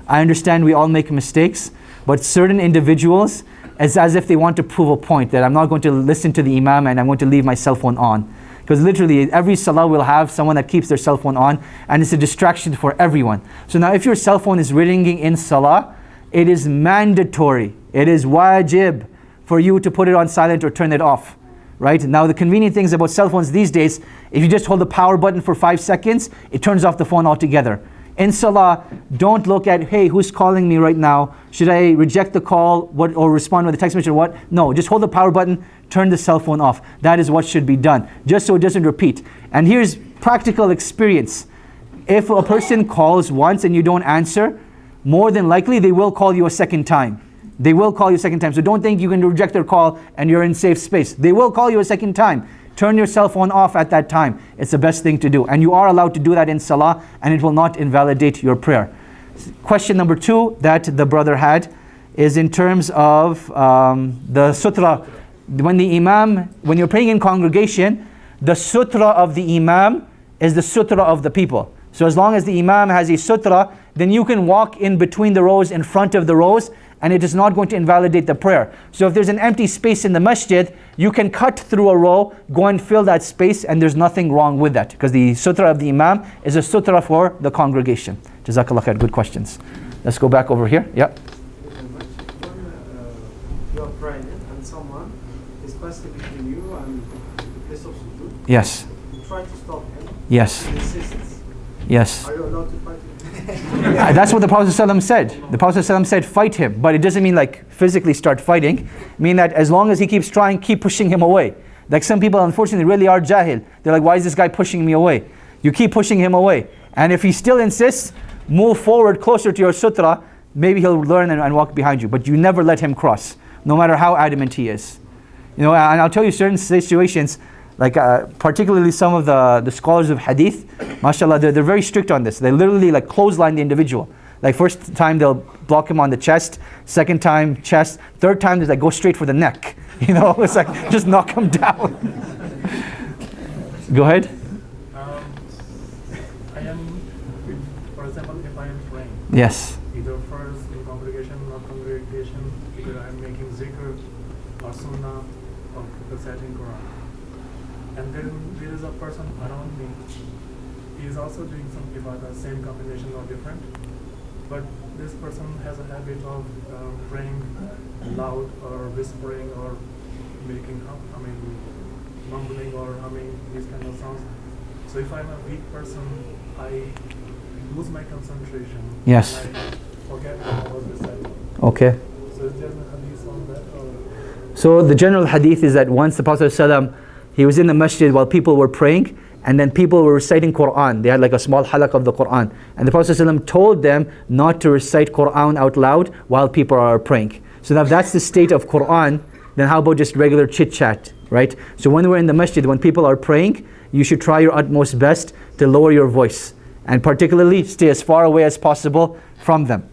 Speaker 1: I understand we all make mistakes, but certain individuals, it's as if they want to prove a point that I'm not going to listen to the imam and I'm going to leave my cell phone on. Because literally every salah will have someone that keeps their cell phone on, and it's a distraction for everyone. So now if your cell phone is ringing in salah, it is mandatory, it is wajib for you to put it on silent or turn it off. Right? Now the convenient things about cell phones these days, if you just hold the power button for 5 seconds, it turns off the phone altogether. In salah, don't look at, hey, who's calling me right now? Should I reject the call or respond with a text message or what? No, just hold the power button, turn the cell phone off. That is what should be done, just so it doesn't repeat. And here's practical experience. If a person calls once and you don't answer, more than likely they will call you a second time. They will call you a second time. So don't think you can reject their call and you're in safe space. They will call you a second time. Turn your cell phone off at that time. It's the best thing to do. And you are allowed to do that in salah, and it will not invalidate your prayer. Question number 2 that the brother had is in terms of the sutra. When you're praying in congregation, the sutra of the imam is the sutra of the people. So as long as the imam has a sutra, then you can walk in between the rows, in front of the rows, and it is not going to invalidate the prayer. So if there's an empty space in the masjid, you can cut through a row, go and fill that space, and there's nothing wrong with that, because the sutra of the imam is a sutra for the congregation. Jazakallah khair, good questions. Let's go back over here. Yeah.
Speaker 6: When you are praying and someone is passing between you and the place of sujood,
Speaker 1: Yes.
Speaker 6: you try to stop him.
Speaker 1: Yes.
Speaker 6: He insists.
Speaker 1: Yes.
Speaker 6: Are you allowed to fight him?
Speaker 1: That's what the Prophet ﷺ said. The Prophet ﷺ said, fight him. But it doesn't mean like physically start fighting. It means that as long as he keeps trying, keep pushing him away. Like some people, unfortunately, really are jahil. They're like, why is this guy pushing me away? You keep pushing him away. And if he still insists, move forward closer to your sutra, maybe he'll learn and walk behind you. But you never let him cross, no matter how adamant he is. You know, and I'll tell you certain situations, like particularly some of the scholars of hadith, mashallah, they're very strict on this. They literally like clothesline the individual. Like first time they'll block him on the chest, second time chest, third time they like go straight for the neck. You know, it's like just knock him down. Go ahead.
Speaker 7: I am, for example, if I am praying,
Speaker 1: Yes.
Speaker 7: either first in congregation or congregation, either I am making zikr or sunnah or reciting Quran. And then there is a person around me, he is also doing some ibadah, same combination or different, but this person has a habit of praying loud or whispering or making, mumbling or humming, these kind of sounds. So if I'm a weak person, I lose my concentration.
Speaker 1: Yes.
Speaker 7: And I forget what I was reciting.
Speaker 1: Okay.
Speaker 7: So is there a hadith on that? Or?
Speaker 1: So the general hadith is that once the Prophet ﷺ, he was in the masjid while people were praying, and then people were reciting Quran. They had like a small halaq of the Quran. And the Prophet ﷺ told them not to recite Quran out loud while people are praying. So now if that's the state of Quran, then how about just regular chit chat, right? So when we're in the masjid, when people are praying, you should try your utmost best to lower your voice. And particularly stay as far away as possible from them.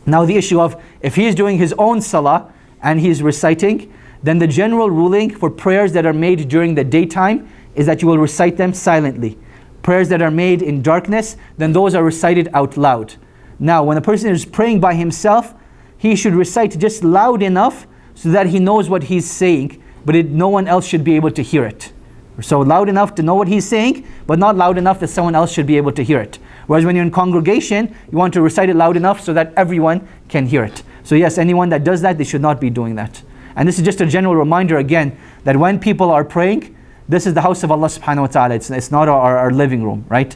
Speaker 1: Now the issue of if he is doing his own salah and he is reciting, then the general ruling for prayers that are made during the daytime is that you will recite them silently. Prayers that are made in darkness, then those are recited out loud. Now when a person is praying by himself, he should recite just loud enough so that he knows what he's saying, but no one else should be able to hear it. So loud enough to know what he's saying, but not loud enough that someone else should be able to hear it. Whereas when you're in congregation, you want to recite it loud enough so that everyone can hear it. So yes, anyone that does that, they should not be doing that. And this is just a general reminder again, that when people are praying, this is the house of Allah subhanahu wa ta'ala. It's not our living room, right?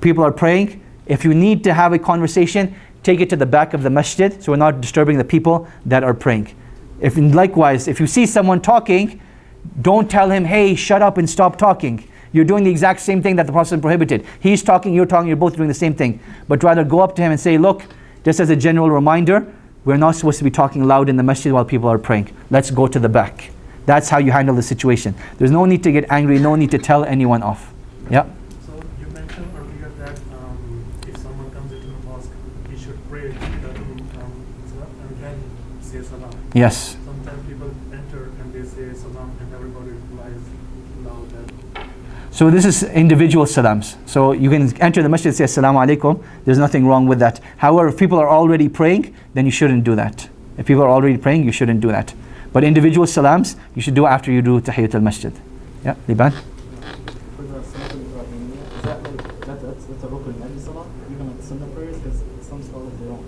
Speaker 1: People are praying. If you need to have a conversation, take it to the back of the masjid, so we're not disturbing the people that are praying. Likewise, if you see someone talking, don't tell him, hey, shut up and stop talking. You're doing the exact same thing that the Prophet prohibited. He's talking, you're talking, you're both doing the same thing. But rather go up to him and say, look, just as a general reminder, we're not supposed to be talking loud in the masjid while people are praying. Let's go to the back. That's how you handle the situation. There's no need to get angry, no need to tell anyone off. Yeah?
Speaker 7: So you mentioned earlier that if someone comes into the mosque, he should pray and then say salam.
Speaker 1: Yes.
Speaker 7: Sometimes people enter and they say salam and everybody replies loud.
Speaker 1: So this is individual salams. So you can enter the masjid and say assalamu alaikum. There's nothing wrong with that. However, if people are already praying, then you shouldn't do that. If people are already praying, you shouldn't do that. But individual salams, you should do after you do tahiyyat al-masjid. Yeah, Liban?
Speaker 3: For the Salat al-Ibrahimiyya, is that like, that's a rukn in every salah, even like sunnah prayers? Because some scholars, they don't.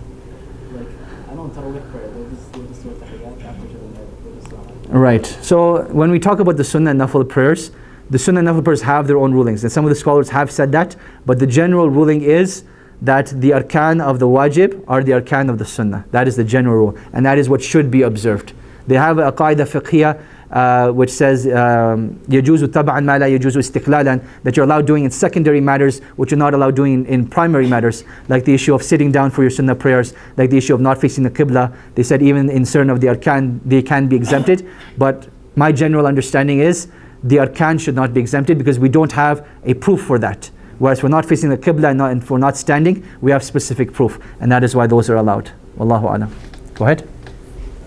Speaker 3: Like, I know in Tarawih prayer, they'll just do tahiyyat after they'll just
Speaker 1: Right. So when we talk about the sunnah and nafil prayers, the sunnah and nafil prayers have their own rulings. And some of the scholars have said that, but the general ruling is that the arkan of the wajib are the arkan of the sunnah. That is the general rule. And that is what should be observed. They have a qaida fiqhiyah which says يَجُوزُ تَبْعًا مَا لَا يَجُوزُ اسْتِقْلَالًا, that you're allowed doing in secondary matters which you're not allowed doing in primary matters, like the issue of sitting down for your sunnah prayers, like the issue of not facing the qibla. They said even in certain of the arkan they can be exempted, but my general understanding is the arkan should not be exempted because we don't have a proof for that. Whereas for not facing the qibla and for not standing, we have specific proof, and that is why those are allowed. Wallahu a'lam. Go ahead.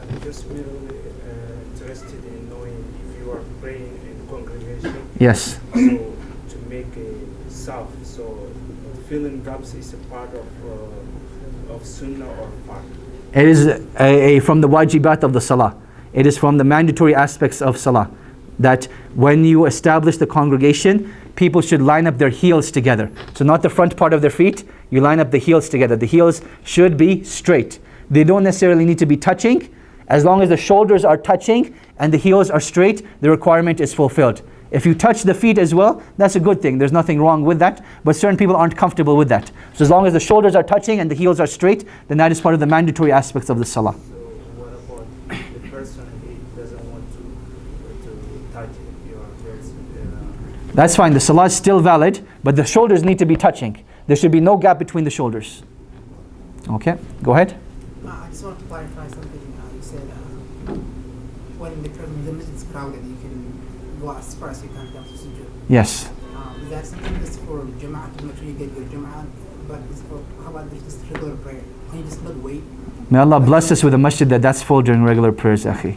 Speaker 6: I'm just really interested in knowing if you are praying in congregation.
Speaker 1: Yes.
Speaker 6: So to make a saf, so filling gaps is a part of sunnah or part.
Speaker 1: It is from the wajibat of the salah. It is from the mandatory aspects of salah. That when you establish the congregation, people should line up their heels together. So not the front part of their feet, you line up the heels together. The heels should be straight. They don't necessarily need to be touching. As long as the shoulders are touching and the heels are straight, the requirement is fulfilled. If you touch the feet as well, that's a good thing. There's nothing wrong with that. But certain people aren't comfortable with that. So as long as the shoulders are touching and the heels are straight, then that is part of the mandatory aspects of the salah.
Speaker 6: So what about the person who doesn't want to touch your heels?
Speaker 1: That's fine. The salah is still valid, but the shoulders need to be touching. There should be no gap between the shoulders. Okay, go ahead.
Speaker 8: I just want to clarify something. You said when the masjid is crowded, you can go as far as you can down to sujood.
Speaker 1: Yes.
Speaker 8: Is that something that's for Jama'ah to make sure you get your Jama'ah? But how about just regular prayer? Can you just not wait?
Speaker 1: May Allah bless us with a masjid that's full during regular prayers, akhi.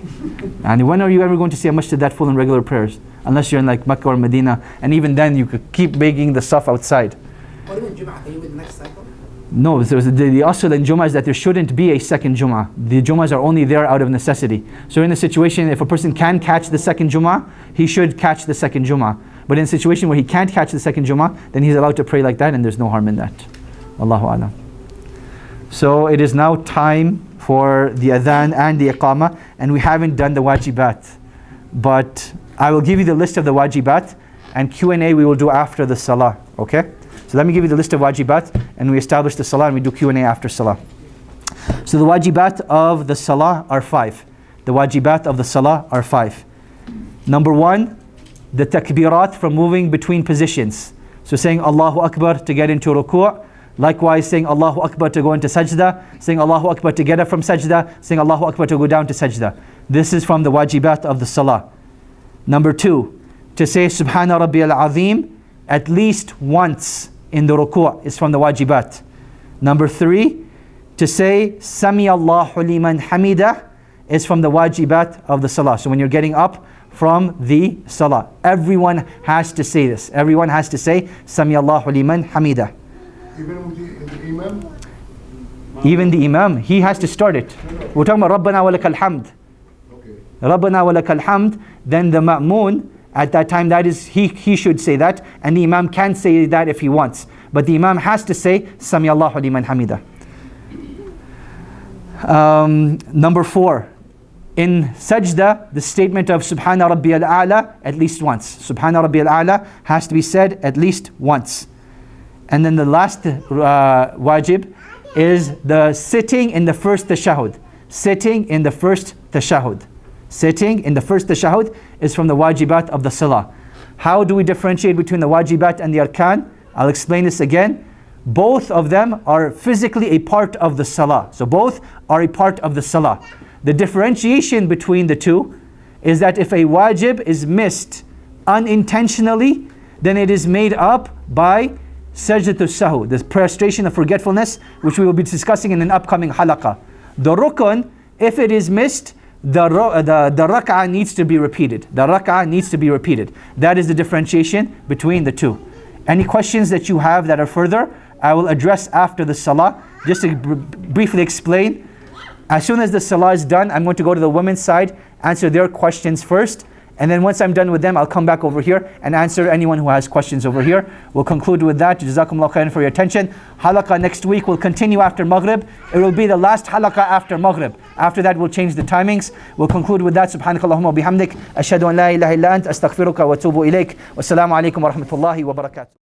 Speaker 1: And when are you ever going to see a masjid that full in regular prayers? Unless you're in like Mecca or Medina, and even then you could keep making the saf outside.
Speaker 8: What do you mean Jama'ah? Can you wait the next cycle?
Speaker 1: No, the asl in Jummah is that there shouldn't be a second Jummah. The Jummahs are only there out of necessity. So in a situation, if a person can catch the second Jummah, he should catch the second Jummah. But in a situation where he can't catch the second Jummah, then he's allowed to pray like that, and there's no harm in that. Allahu Alam. So it is now time for the adhan and the iqamah, and we haven't done the wajibat. But I will give you the list of the wajibat, and Q&A we will do after the salah, okay? So let me give you the list of wajibat, and we establish the salah, and we do Q&A after salah. So the wajibat of the salah are 5. The wajibat of the salah are 5. Number 1, the takbirat from moving between positions. So saying Allahu Akbar to get into ruku', likewise saying Allahu Akbar to go into sajda, saying Allahu Akbar to get up from sajda, saying Allahu Akbar to go down to sajda. This is from the wajibat of the salah. Number 2, to say Subhana Rabbiyal Azim at least once in the ruku' is from the wajibat. Number 3, to say Sami Allahu liman hamida is from the wajibat of the salah. So when you're getting up from the salah, everyone has to say this. Everyone has to say Sami Allahu liman hamida.
Speaker 9: Even with the imam?
Speaker 1: Even the imam, he has to start it. We're talking about Rabbana wa lakal hamd.
Speaker 9: Okay.
Speaker 1: Rabbana wa lakal hamd. Then the ma'moon, at that time, that is he should say that, and the imam can say that if he wants. But the imam has to say Sami Allahu liman hamida. Number 4, in sajda, the statement of Subhana Rabbiyal A'la at least once. Subhana Rabbiyal A'la has to be said at least once. And then the last wajib is the sitting in the first tashahud. Sitting in the first tashahud. Sitting in the first tashahud is from the wajibat of the salah. How do we differentiate between the wajibat and the arkan? I'll explain this again. Both of them are physically a part of the salah. So both are a part of the salah. The differentiation between the two is that if a wajib is missed unintentionally, then it is made up by sajdatul sahu, the prostration of forgetfulness, which we will be discussing in an upcoming halaqah. The rukun, if it is missed, the rak'ah needs to be repeated. The rak'ah needs to be repeated. That is the differentiation between the two. Any questions that you have that are further, I will address after the salah. Just to briefly explain, as soon as the salah is done, I'm going to go to the women's side, answer their questions first, and then once I'm done with them, I'll come back over here and answer anyone who has questions over here. We'll conclude with that. Jazakumullah khairan for your attention. Halaqah next week will continue after Maghrib. It will be the last halaqah after Maghrib. After that, we'll change the timings. We'll conclude with that. Subhanakallahumma wa bihamdik. Ashhadu an la ilaha illa ant. Astaghfiruka wa atubu ilayk. Wassalamu alaikum wa rahmatullahi wa barakatuh.